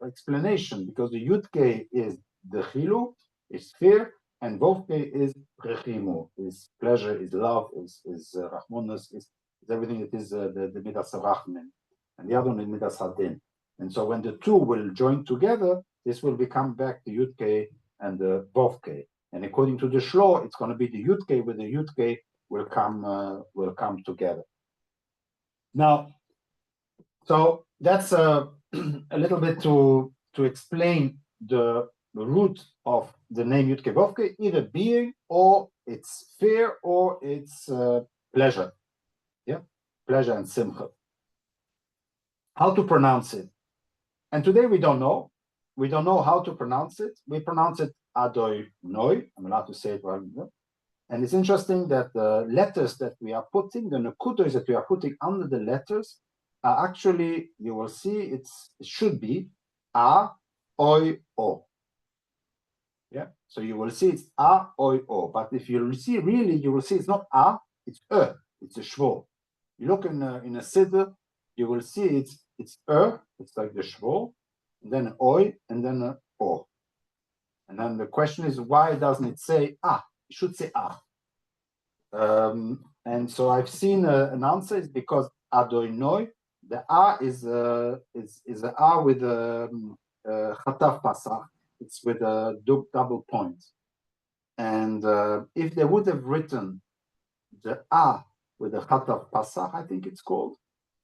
explanation, because the Yud-K is the Chilu, is fear, and Vov-K is Rechimu, is pleasure, is love, is Rachmanus, is everything that is the Midas Rachman, and the other one is Midas Hadin. And so when the two will join together, this will become back the Yud-K and the Vov-K. And according to the Shlo, it's going to be the Yud-K with the Yud-K will come together. Now, so that's a little bit to explain the root of the name Yud-K Vov-K, either being or it's fear or it's pleasure. Yeah, pleasure and simcha. How to pronounce it? And today we don't know. We don't know how to pronounce it. We pronounce it Adoi Noi. I'm allowed to say it right now. And it's interesting that the letters that we are putting, the nekudos that we are putting under the letters, are actually, you will see, it should be A, Oi, O. Yeah, so you will see it's A, Oi, O. But if you see really, you will see it's not A, it's E. It's a shvor. You look in a siddur, you will see it's E. It's like the shvor, and then Oi, and then an O. And then the question is, why doesn't it say A? It should say A. And so I've seen an answer is because Adonoi, the A is a A with a Chatav Pasach. It's with a double point. And if they would have written the A with the Chatav Pasach, I think it's called,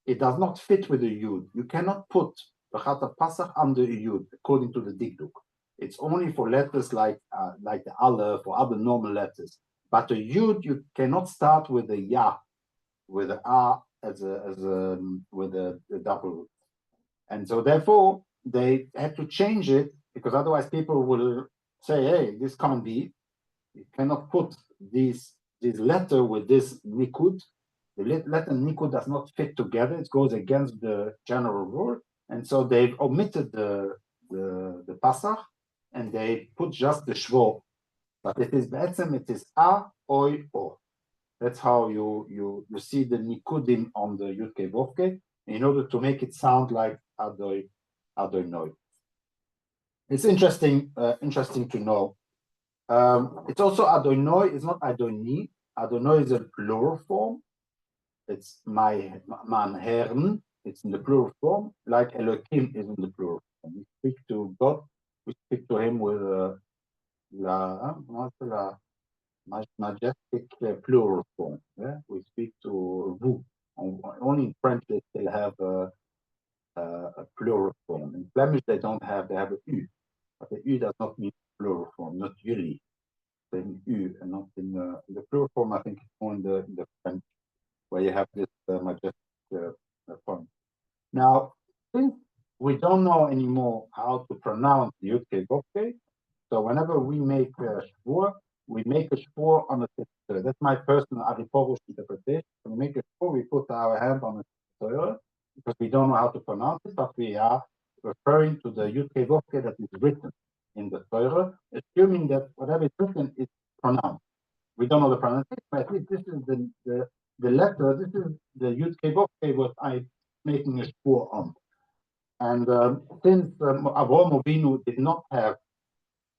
it does not fit with the Yud. You cannot put the Chatav Pasach under a Yud, according to the Dikduk. It's only for letters like the Aleph or other normal letters. But a Yud, you cannot start with a Ya, with a A with a double root. And so therefore, they had to change it, because otherwise people will say, hey, this can't be. You cannot put this letter with this nikud. The letter nikud does not fit together. It goes against the general rule. And so they've omitted the pasach, and they put just the shvor. But it is A, Oi, O. That's how you see the nikudim on the Yud-K Vov-K in order to make it sound like Adoi Noi. It's interesting to know. It's also Adoi Noi. It's not Adoni. Adonoi is a plural form. It's man Herren. It's in the plural form, like Elohim is in the plural form. We speak to God. We speak to Him with majestic plural form. Yeah? We speak to vous. Only in French they still have a plural form. In Flemish they don't have, they have a U. But the U does not mean plural form, not jullie. In U and not in the plural form. I think it's more in the French, where you have this majestic form. Now, since we don't know anymore how to pronounce the Yud-K Vov-K, so whenever we make a shvur, we make a shvur on a Torah. That's my personal Ariporush interpretation. When we make a shvur, we put our hand on a Torah because we don't know how to pronounce it, but we are referring to the Yud-K Vov-K that is written in the Torah, assuming that whatever is written is pronounced. We don't know the pronunciation, but at least this is the letter, this is the Yud-K Vov-K what I'm making a shvur on. And since Avraham Avinu did not have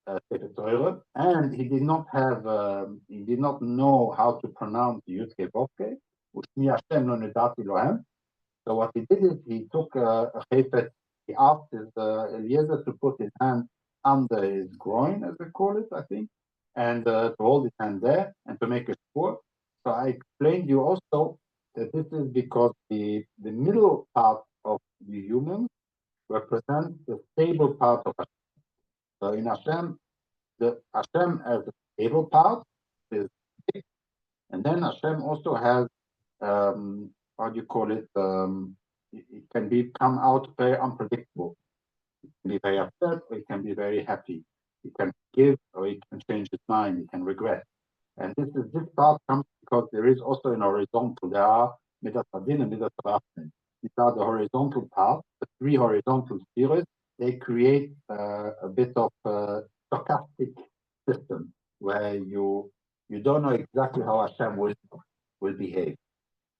Sefer Torah, and he did not know how to pronounce the Yud-K Vov-K, Ushmi Hashem lo nedati lohem. So what he did is he took a chayfet, he asked his Eliezer to put his hand under his groin, as they call it, I think, and to hold his hand there and to make a shvur. So I explained you also that this is because the middle part of the human represents the stable part of Hashem. So in Hashem, the Hashem as the stable part is big, and then Hashem also has how do you call it? It can come out very unpredictable. It can be very upset, or it can be very happy. It can give, or it can change its mind. It can regret. And this part comes because there is also an horizontal. There are midas hadin and midas rachman. These are the horizontal parts, the three horizontal spheres. They create a bit of stochastic system where you don't know exactly how Hashem will behave.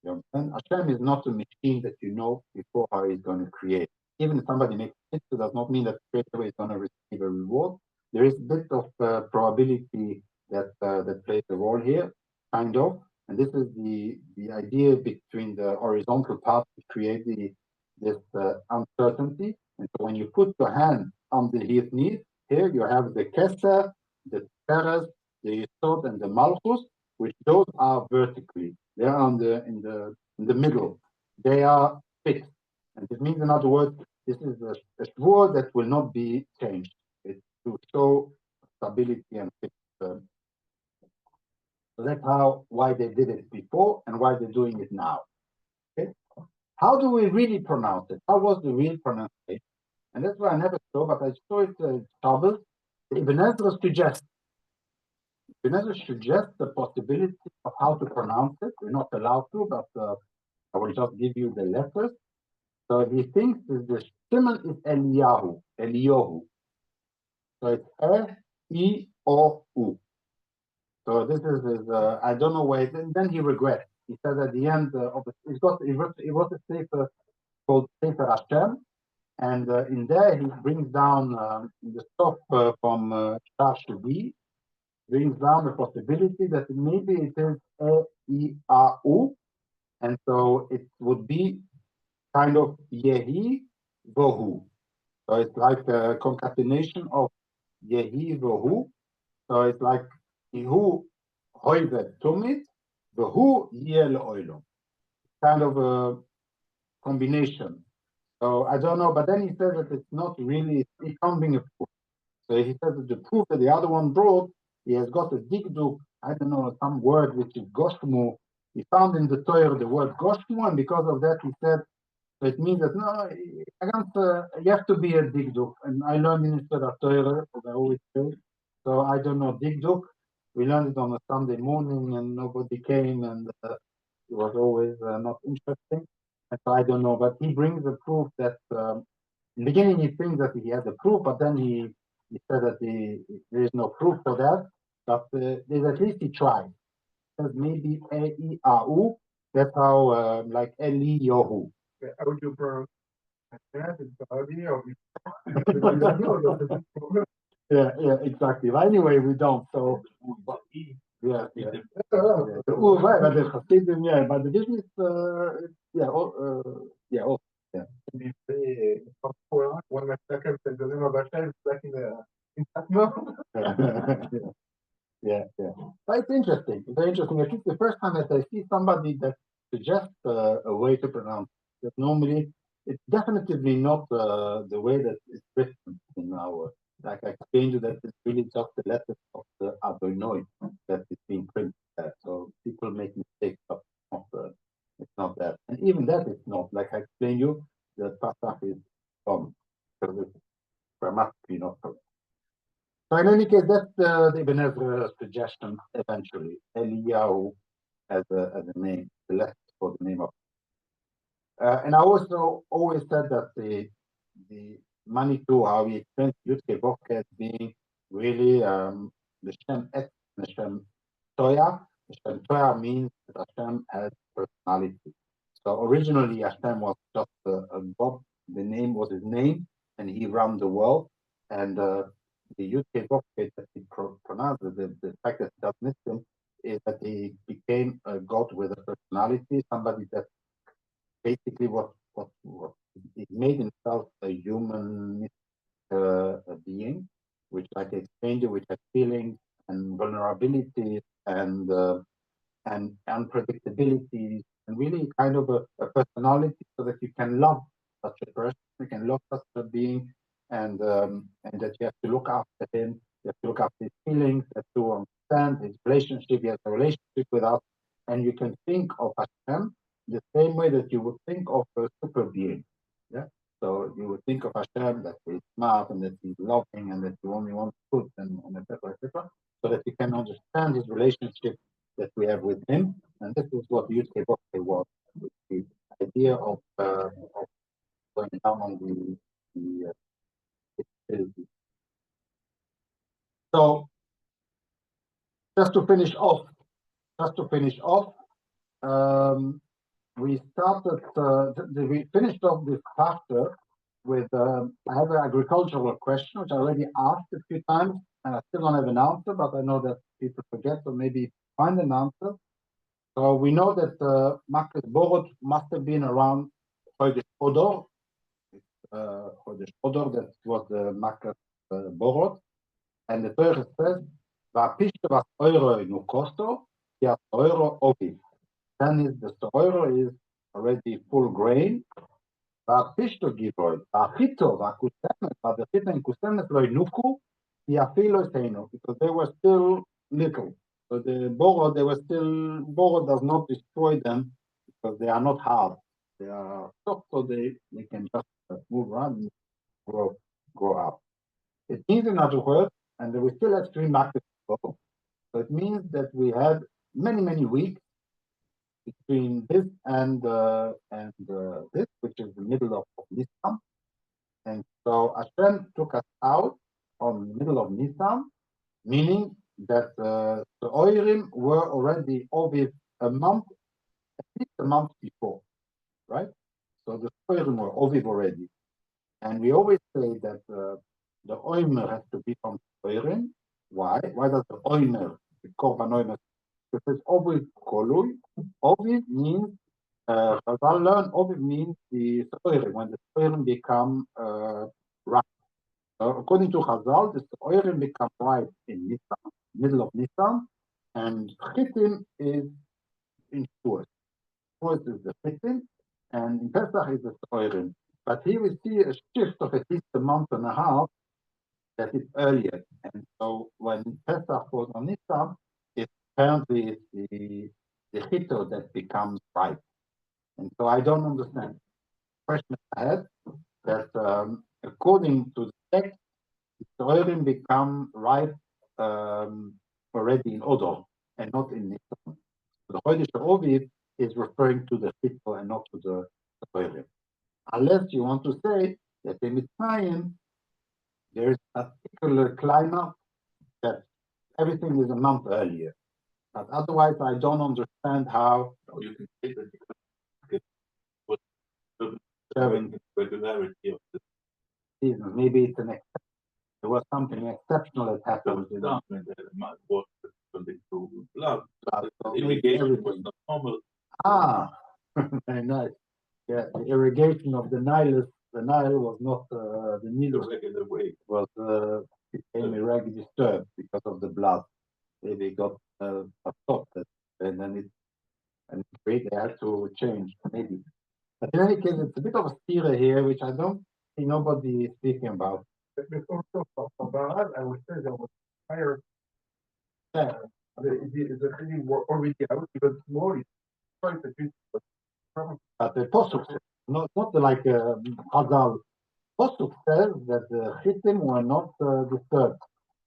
You understand? Hashem is not a machine that you know before how he's going to create. Even if somebody makes it does not mean that straight away it's going to receive a reward. There is a bit of probability that that plays a role here, kind of. And this is the idea between the horizontal path to create this uncertainty. And so when you put your hand on the his knees, here you have the Keser, the Teres, the Yesod, and the Malchus, which those are vertically. They are in the middle. They are fixed. And this means, in other words, this is a sword that will not be changed. It's to show stability and fixed. So that's why they did it before and why they're doing it now. Okay. How do we really pronounce it? How was the real pronunciation? And that's why I never saw, but I saw it Shabbos. Ibn Ezra suggests the possibility of how to pronounce it. We're not allowed to, but I will just give you the letters. So he thinks that the Shimon is Eliyahu. So it's E-I-O-U. So this is I don't know why. Then he regrets. He said at the end of it, he wrote a paper called Sefer Hashem, and in there he brings down the stuff from Shah Shubi, brings down the possibility that maybe it is E-I-A-U, and so it would be kind of Yehi Vohu. So it's like a concatenation of Yehi Vohu. So it's like Yehu Hoivet Tumit, Vohu Yel Oilom. Kind of a combination. So I don't know, but then he says that it's not really, it can't bring a proof. So he says that the proof that the other one brought, he has got a digduk, I don't know, some word which is Goshmu. He found in the Torah the word Goshmu, and because of that he said, so it means that no, you have to be a digduk. And I learned in the Torah, as I always say. So I don't know digduk. We learned it on a Sunday morning, and nobody came, and it was always not interesting. And so I don't know, but he brings the proof that in the beginning he thinks that he has the proof, but then he said that there is no proof for that. But there's at least he tried. He says maybe E-I-A-U. That's how like Eliyahu.
How would you pronounce that?
Yeah, exactly. But anyway, we don't. So yeah. Oh, right, but the Hasidim, yeah, but the business, yeah,
When my second said the name of Hashem, it's like in Fatma.
yeah. But it's interesting. It's very interesting. I think the first time that I see somebody that suggests a way to pronounce it, normally it's definitely not the way that it's written in our. Like I explained to you, that it's really just the letters of the Adonai that is being printed there. So people make mistakes, but it's not that. And even that is not, like I explained to you, the Pasach is wrong. Because it's grammatically not correct. So in any case, that's the Ibn Ezra suggestion eventually. Eliyahu as a name, the letter for the name of. And I also always said that the Manitou, how we explain YKVK as being really the Shem Et, the Shem Toya. The Shem Toya means that Hashem has personality. So originally Hashem was just a God. The name was his name, and he ran the world. And the YKVK that he pronounced, the fact that he does miss him, is that he became a God with a personality, somebody that basically what it made himself a human being, which, like I explained, which has feelings and vulnerabilities and unpredictability, and really kind of a personality, so that you can love such a person, you can love such a being, and that you have to look after him, you have to look after his feelings, you have to understand his relationship, he has a relationship with us, and you can think of Hashem the same way that you would think of a super being. Yeah. So you would think of Hashem that he's smart and that he's loving and that you only want good and etc. So that you can understand his relationship that we have with him. And this is what YKVK was, the idea of going down on the so just to finish off, we started, we finished off this chapter I have an agricultural question, which I already asked a few times, and I still don't have an answer, but I know that people forget, so maybe find an answer. So we know that Makkah Borot must have been around Chodesh Odor. Chodesh Odor, that was the Makkah Borot. And the Torah says, "Va'pishto vas oiro nu kosto, ki oiro ovi." Then the oiro is already full grain. Va'pishto givoid, va'chito, va'kusemet, va'dechita and kusemet lo inuku, ki afilo seino, because they were still little. So the borot, borot does not destroy them because they are not hard. They are soft, so they can just move around and grow up. It means, in other words, and we still have 3 markets to go. So it means that we had many weeks between this and this, which is the middle of Nisan. And so Hashem took us out on the middle of Nisan, meaning that the Oirim were already Oviv a month, at least a month before, right? So the Oirim were Oviv already. And we always say that the Oimer has to be from Oirim. Why? Why does the Oimer, the Korban Oimer, because Oviv Kolui? Oviv means, Chazal learn, Oviv means the Oirim, when the Oirim become ripe. According to Chazal, the Oirim become ripe in Nisan, middle of Nisan, and Chitim is in Shavuot. Shavuot is the Chitim, and in Pesach is the Oirim. But here we see a shift of at least a month and a half that is earlier. And so when Pesach was on Nisan, it's apparently the Chito that becomes ripe. And so I don't understand. The question I had that according to the text, the Oirim become ripe already in Odor and not in Nisan. The Chodesh Oviv is referring to the Chito and not to the Oirim. Unless you want to say that in Mitzrayim there is a particular climate that everything is a month earlier. But otherwise, I don't understand how.
You can say that because it was the regularity of the
season. Maybe it's there was something exceptional that happened.
was something to blood.
So
Irrigation was not normal.
Very nice. Yeah, the irrigation of the Nile was not the Nile
regular way.
Was became irregularly disturbed because of the blood. They got stopped, and then they had to change maybe. But in any case, it's a bit of a steer here, which I don't see nobody speaking about.
But also for Baal, I would say there was fire.
Yeah.
The really were already out, because more is quite a bit.
But the Posuk says, not like Chazal. Posuk says that the Chitim were not disturbed.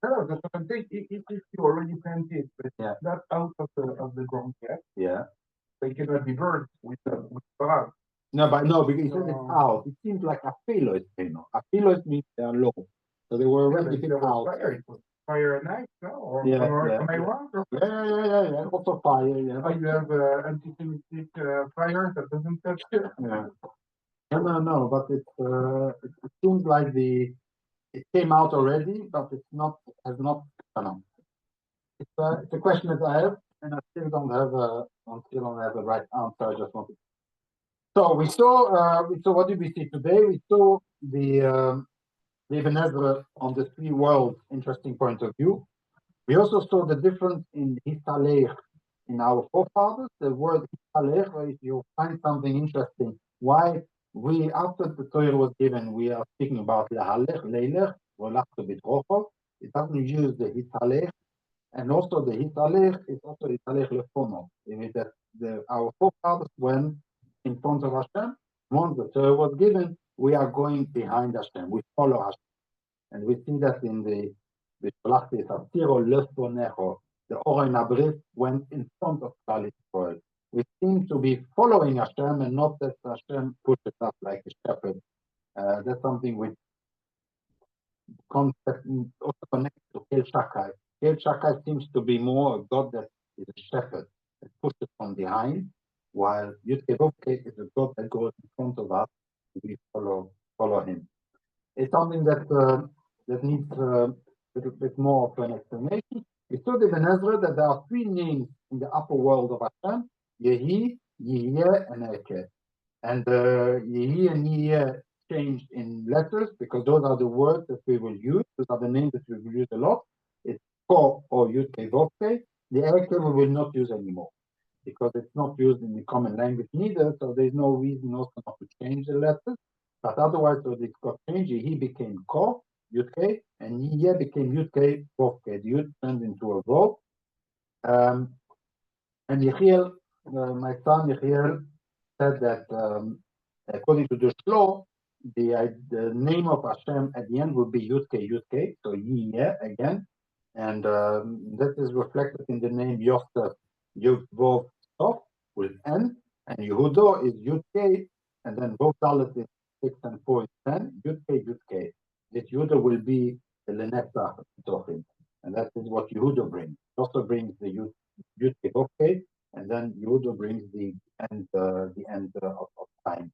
No, the second thing, if you already planted, but
Yeah.
not out of the ground yet,
Yeah.
they cannot be burned with Baal.
No, because he says it's out. It seems like Afilos, Afilos means they are low. So they were already
There was
out.
fire. It was fire at night, no? Or
Yeah,
am I wrong? Or
Yeah. Also fire, yeah.
oh, you have anti-Semitic fire that doesn't touch you?
Yeah. No, but it seems like it came out already, but it's not, has not come out. It's a question that I have, and I still don't have the right answer. I just wanted. So we saw what did we see today? We saw the Ibn Ezra on the 3 worlds interesting point of view. We also saw the difference in Hisalech in our forefathers. The word Hisalech, if you find something interesting, why we, after the Torah was given, we are speaking about Lahalech, Leilech, Volachto Bitrocho. It doesn't use the Hisalech. And also the Hisalech is also Hisalech Lefono. That our forefathers went in front of Hashem. Once the Torah was given, we are going behind Hashem. We follow Hashem. And we see that in the Shalachti Satiro Lefonecho, the Oren Abris went in front of Klal Yisrael. We seem to be following Hashem and not that Hashem pushes us like a shepherd. That's something which concept also connected to Kel Shakai. Kel Shakai seems to be more a God that is a shepherd that pushes from behind, while YKVK is a God that goes in front of us. We follow follow him. It's something that needs a little bit more of an explanation. We saw in Ezra that there are three names in the upper world of Hashem: Yehi, Yihye, and Eke. And Yehi and Yihye changed in letters because those are the words that we will use. Those are the names that we will use a lot. It's Ko or YKVK. The Eke we will not use anymore because it's not used in the common language neither. So there's no reason also not to change the letters. But otherwise, so it got changed. He became Ko, Yudke, and Yihye became Yudke, Vovke. The Yud turned into a Vov. And Yechiel, my son Yechiel, said that according to the Shlo, the name of Hashem at the end will be Yudke, Yudke, so Yihye again. And that is reflected in the name Yosef, Yud, Vov, Sof, with N. And Yehudo is Yudke, and then Vov Dalet is 6 and 4 is 10, Yudke, Yudke. This Yehuda will be the Lenetzach Tochim, and that is what Yehuda brings. He also brings the Yudke, Vovke, and then Yehuda brings the end of time.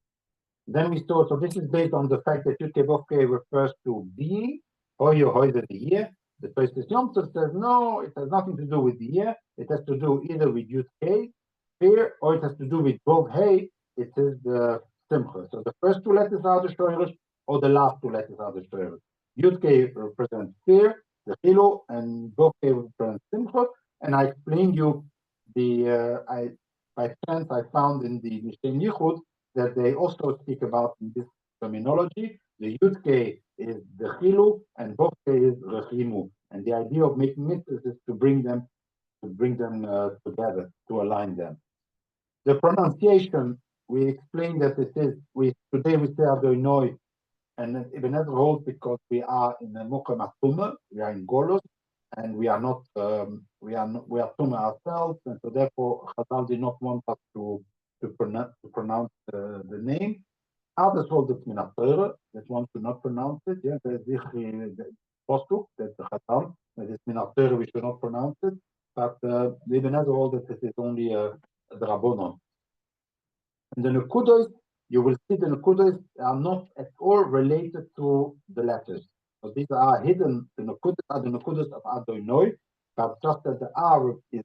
Then we saw, so this is based on the fact that Yudke, Vovke refers to being, Hoyo, Hoyo, the year. The Tosfos Yom Tov says, no, it has nothing to do with the year. It has to do either with Yudke, fear, or it has to do with Vov, Hey. It is the Simcha. So the first two letters are the Shoyrish, or the last two letters are the Shoyrish. Yudke represents fear, the Chilo, and Vov, Hey represents Simcha. And I explained you by chance I found in the Mishneh Yichud that they also speak about in this terminology. The Yudke is the Chilu and Vovke is Rechimu. And the idea of making mitzvahs is to bring them together, to align them. The pronunciation, we explained that it is, today we say Adonai, and Ibn Ezra holds because we are in a Mokem Atuma, we are in Golos, and we are not, we are Tuma ourselves, and so therefore Chazal did not want us to pronounce the name. Others hold it Min HaTorah, that one to not pronounce it. Yeah, there's the Postuk, that's the Chazal, that is Min HaTorah, we should not pronounce it. But the Ibn Ezra hold that it is only a Drabonon. And the Nekudos, you will see the Nekudos are not at all related to the letters. So these are hidden, the Nekudos are the Nekudos of Adonai, but just that the R is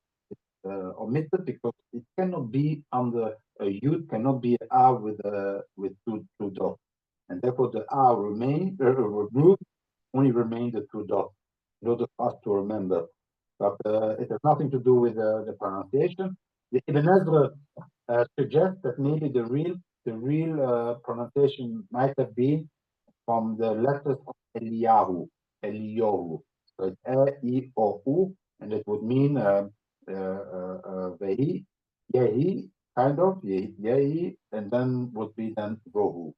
omitted because it cannot be under a Yud, cannot be an R with two dots. And therefore the R removed, only remain the two dots in order for us to remember. But it has nothing to do with the pronunciation. The Ibn Ezra suggests that maybe the real pronunciation might have been from the letters of Eliyahu. So it's E-I-O-U, and it would mean Vehi, Yehi, kind of, Yehi, and then would be then Vohu.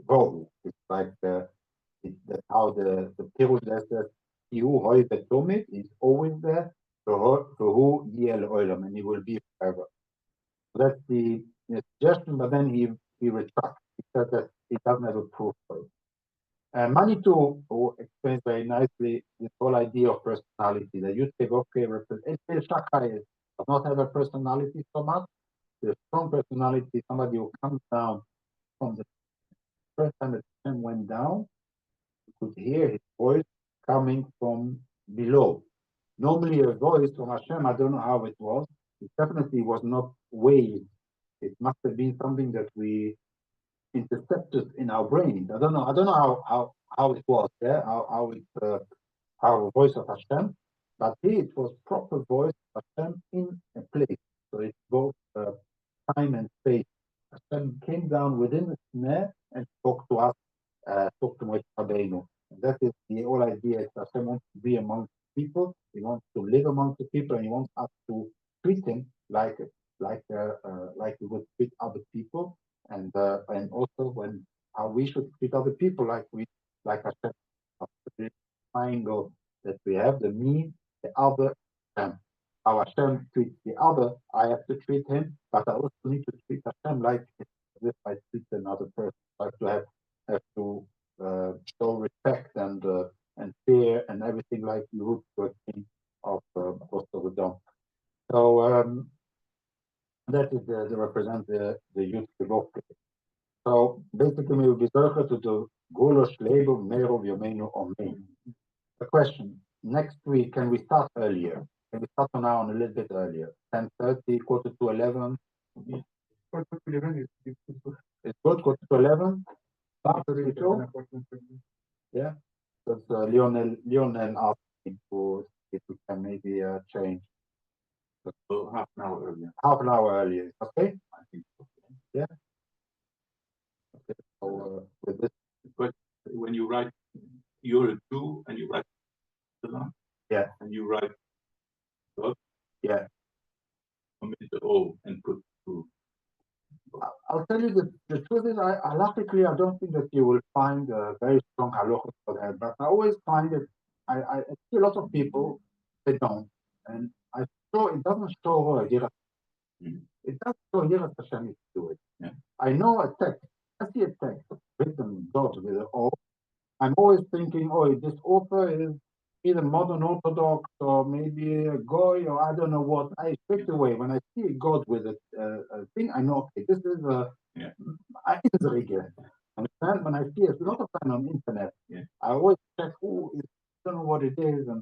Vohu. It's like that's how the Pirush says, Ihu Hoi Betomit is always there, Vohu Yel Oilam, and he will be forever. So that's the suggestion, but then he retracts. He says that he doesn't have a proof for it. Manitou explains very nicely this whole idea of personality. The Yudke Vovke represents Shakai does not have a personality so much. The strong personality, somebody who comes down from the first time that Hashem went down, you could hear his voice coming from below. Normally a voice from Hashem, I don't know how it was. It definitely was not waves. It must have been something that we intercepted in our brains. I don't know how it was there, how voice of Hashem, but here it was proper voice of Hashem in a place. So it's both time and space. Hashem came down within the snare and spoke to us, spoke to Moshe Rabbeinu. And that is the whole idea. Hashem wants to be among people. He wants to live among the people, and he wants us to treat him like we would treat other people. And also how we should treat other people like Hashem. The triangle that we have, the me, the other, and how Hashem treats the other, I have to treat him, but I also need to treat Hashem like if I treat another person. I have to show respect and fear and everything like you would to a king of Sodom. So that is the represent the youth. So basically, we will gesorgt to the Golosh label, Merov, Yomenu, Omein. The question, next week, can we start earlier? Can we start now on a little bit earlier? 10:30, quarter to 11?
Quarter to 11 is
It's good, quarter to 11? Yeah, because Lionel asked me to, if we can maybe change.
So half an hour earlier.
Half an hour earlier, okay?
I think so.
Yeah. Okay, so with this.
But when you write, you're a Jew and you write,
Yeah.
And you write,
yeah.
Omit the O and put two.
I'll tell you the truth is, luckily, I don't think that you will find a very strong halacha for that, but I always find that I see a lot of people, they don't. And I saw it doesn't show Yirat. It does show Yirat Hashem to do it.
Yeah.
I know a text, I see a text written God with an O. I'm always thinking, oh, this author is either modern Orthodox or maybe a Goy or I don't know what. I straight away, when I see a God with a thing, I know, okay, this is a Inzrige. Understand? When I see it, a lot of time on the internet, I always check who is, I don't know what it is, and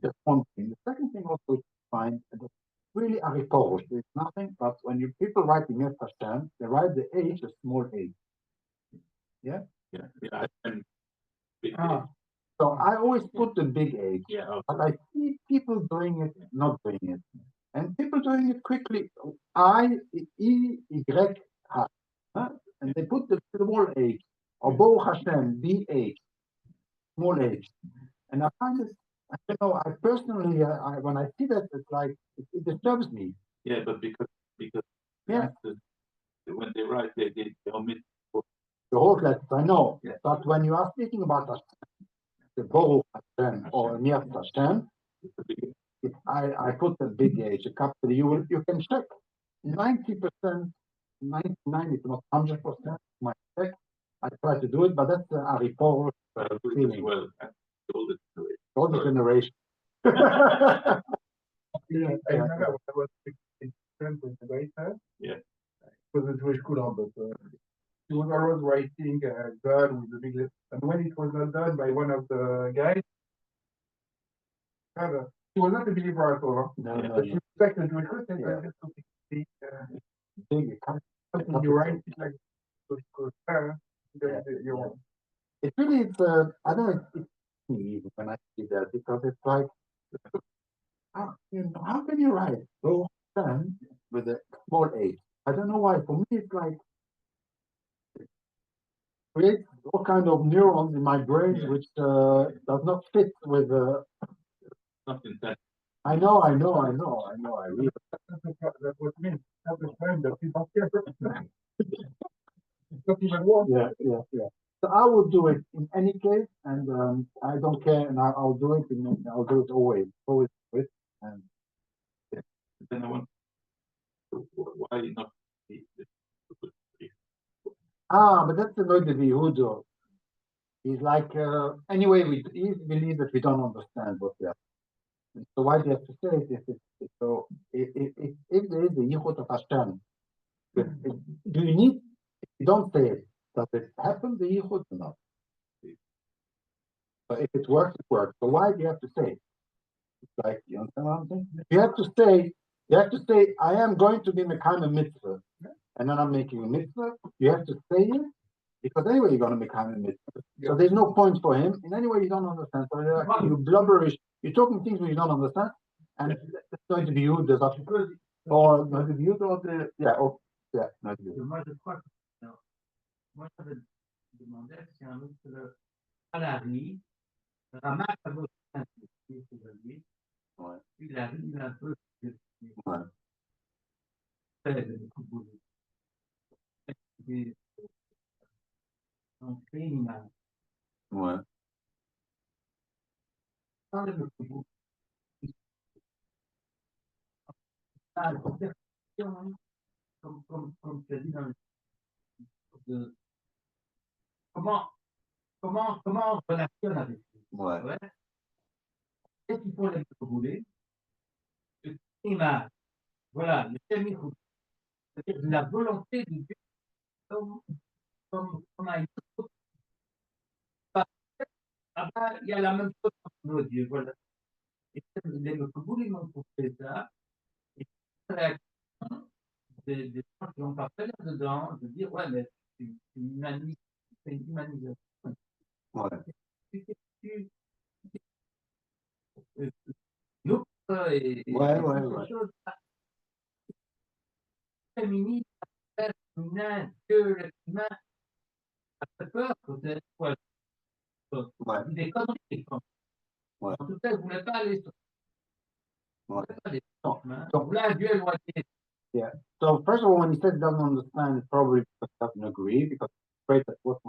that's one thing. The second thing also is to find that really a report. It's nothing, but when you people write the Yom Hashem, they write the H, a small H. Yeah?
Yeah. And
so I always put the big H, but I see people doing it, not doing it. And people doing it quickly. I-E-Y-H. And they put the small H, or Bo Hashem, B-H, small H. And I find this, I don't know, I personally, when I see that, it's like, it disturbs me.
Yeah, but because when they write, they omit
the whole letter, I know. Yeah. But when you are speaking about Hashem, the Bo Hashem or Nir Hashem, I put a big H, a capital. You can check 90%, 99, if not 100%. My check. I try to do it, but that's a report. Feeling.
Well,
Older generation.
I remember when I was in France with the writer.
Yeah.
It was a Jewish school, but he was always writing God with the big letter. And when it was not done by one of the guys, he was not a believer at all.
No.
But he respected the Jewish culture. And you write it like
it really is, I don't know, it's me when I see that, because it's like, how can you write so with a small H? I don't know why. For me, it's like, it creates all kind of neurons in my brain, which does not fit with
something that.
I know. I really.
That's what it means. That's the time that people care. It's not even one.
Yeah. So I will do it in any case, and I don't care, and I'll do it. I'll do it always do it. And
then I want. Why not?
But that's the way the Yehuda. He's like, anyway, he believes that we don't understand what we are. So why do you have to say it? If there is the Yichud of Hashem, do you need? If you don't say it, does it happen? The Yichud or not? But if it works, it works. So why do you have to say it? It's like, you understand what I'm saying? You have to say, I am going to be Mekayim a mitzvah, and then I'm making a mitzvah. You have to say it, because anyway you're going to Mekayim a mitzvah. So there's no point for him. In any way you don't understand. So you blubberish. You're talking things which you don't understand, and it's going to be you, the or not the you or the not you.
Moi, je demandais si un autre salarié ramasse à votre aujourd'hui, puis il arrive un peu on fait une image. Comme tu as dit dans le comment on relationne avec lui. Qu'est-ce qu'il faut les rouler? Image. Voilà, le c'est-à-dire la volonté de Dieu comme un autre. Ah ben, il y a la même chose pour nos dieux, voilà. Et les Mokubuli m'ont proposé ça. Et la réaction des gens qui n'ont pas fait là-dedans, de dire, ouais, mais c'est une humanisation.
Ouais.
L'autre et
Ouais,
quelque chose féminine, féminin, que l'être humain a fait peur, peut-être, ouais,
Ouais.
des conneries.
Ouais.
En tout cas, vous ne voulez pas aller sur
Ouais.
chemin. Vous voulez un Dieu éloigné.
Yeah. So first of all, when he says doesn't understand, it's probably because he doesn't agree, because it's great that what's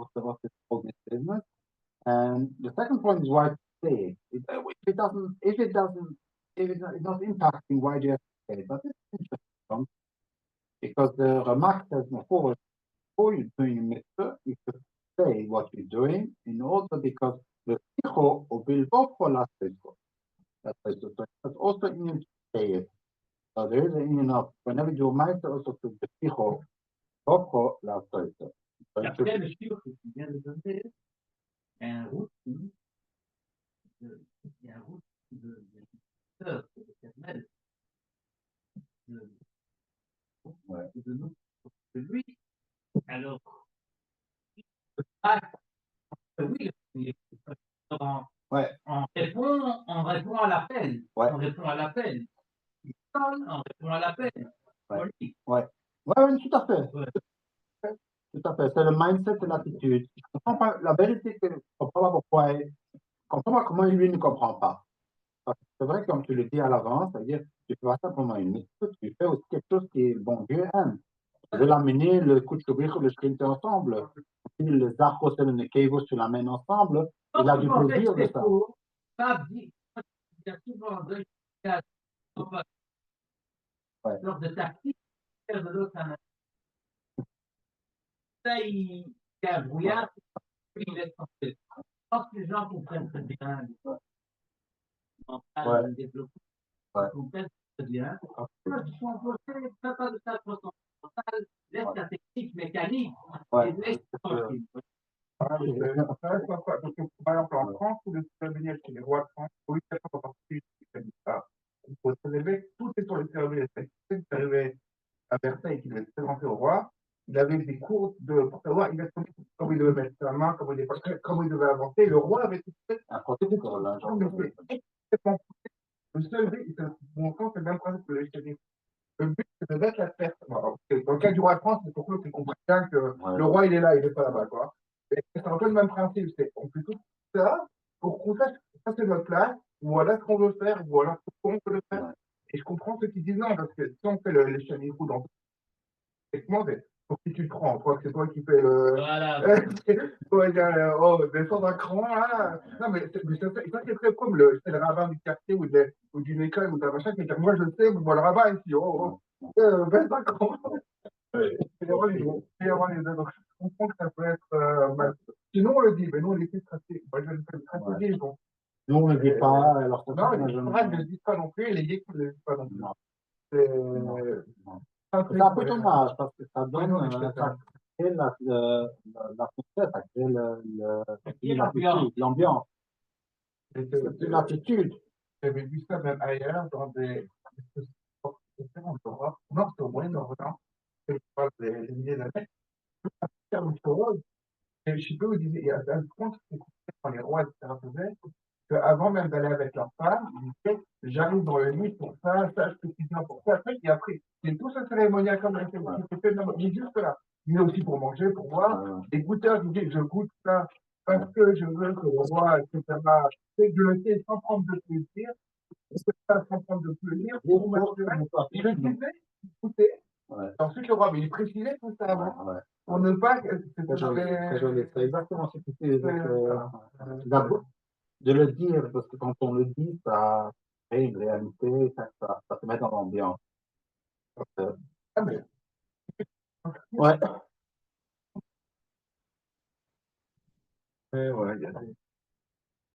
this whole business. And the second point is why to say it. If it doesn't, it's not impacting, why do you have to say it? But it's interesting because the remark says before you're doing a mitzvah, you should say what you're doing in order because the sicho will be la sicho. That's also in to say it. So there is an in of whenever you do mitzvah also to the sicho, la sicho.
Et après, le chiffre que tu viens de donner, il y a un routine de peur de l'éternel, de nous, de lui. Alors, oui, on répond à l'appel.
Ouais.
On répond à l'appel. On répond à l'appel.
Ouais, tout à fait.
Ouais.
Tout à fait. C'est le mindset et l'attitude. Je comprends pas, la vérité, c'est que je ne comprends pas pourquoi, je comprends pas comment lui ne comprend pas. Parce que c'est vrai, comme tu le dis à l'avance, c'est-à-dire, tu fais pas simplement une mission, tu fais aussi quelque chose qui est bon Dieu aime. Tu veux l'amener, le coup de sourire, le sprinter ensemble. Les arcos et le nekevo, tu l'amènes ensemble. Il a du plaisir de ça. Ouais.
Lors de tactique, de l'autre, ça, il y a un brouillard, il laisse tomber. Je pense que les gens comprennent très bien.
Ouais.
Développement,
Ouais.
comprennent très bien. Moi, je suis empoché, pas de ça, mental, laisse la technique mécanique, et laisse tranquille.
Parce que, par exemple, en France, pour le cérémonial chez les rois de France, pour une personne en particulier qui dit ça, il faut s'élever, tout est sur les cérémonies. C'est arrivé à Versailles, qui devait se présenter au roi, il avait des cours pour savoir exactement comment il devait mettre sa main, comment il devait avancer. Le roi avait tout fait. Le seul but, mon sens, c'est le même principe que je te dis. Le but, c'est de mettre la tête. Dans le cas du roi de France, c'est pour que tu comprends bien que le roi, il est là, il n'est pas là-bas, quoi. C'est un peu le même principe. On fait tout ça pour qu'on sache que ça, c'est notre place, voilà ce qu'on veut faire, voilà pourquoi on peut le faire. Et je comprends ceux qui disent non, parce que si on fait les chanis-roux dans techniquement, pour qui tu te prends, toi, que c'est toi qui fais le.
Voilà.
Descendre un cran, là. Non, mais ça, c'est très comme c'est le rabbin du quartier ou d'une école ou d'un machin qui dit moi je sais, moi le rabbin ici, baisse un cran. C'est les deux. Donc, je comprends que ça peut être mal. Sinon, on le dit, mais nous, on les fait stratégiques. Moi, je le fais stratégique. Donc,
nous, on ne le dit pas. Alors,
non, les ne le disent pas non plus, et les geeks ne le disent pas non plus. C'est
un peu dommage parce que ça donne ça crée la concept, ça crée l'ambiance. C'est une attitude.
J'avais vu ça même ailleurs dans des en Europe. Non, c'est au Moyen-Orient. Je parle des milliers d'années. Et je sais pas où il disait, il y a un compte quand les rois, etc. faisaient, qu'avant même d'aller avec leur femme, ils disaient j'arrive dans le lit pour ça, je peux cuisiner pour ça. Après, et après, c'est tout ce cérémonial comme il est juste là. Il est aussi pour manger, pour boire. Les goûteurs disaient je goûte ça parce que je veux que le roi, etc. C'est je le sais sans prendre de plaisir. C'est pas sans prendre de plaisir. Je le disais, écoutez. Ensuite, le roi, mais il précisait tout ça avant. Pour ne pas.
Très joli. C'est exactement ce que tu dis. De le dire, parce que quand on le dit, ça crée une réalité, ça se met dans l'ambiance. Ouais. Ouais,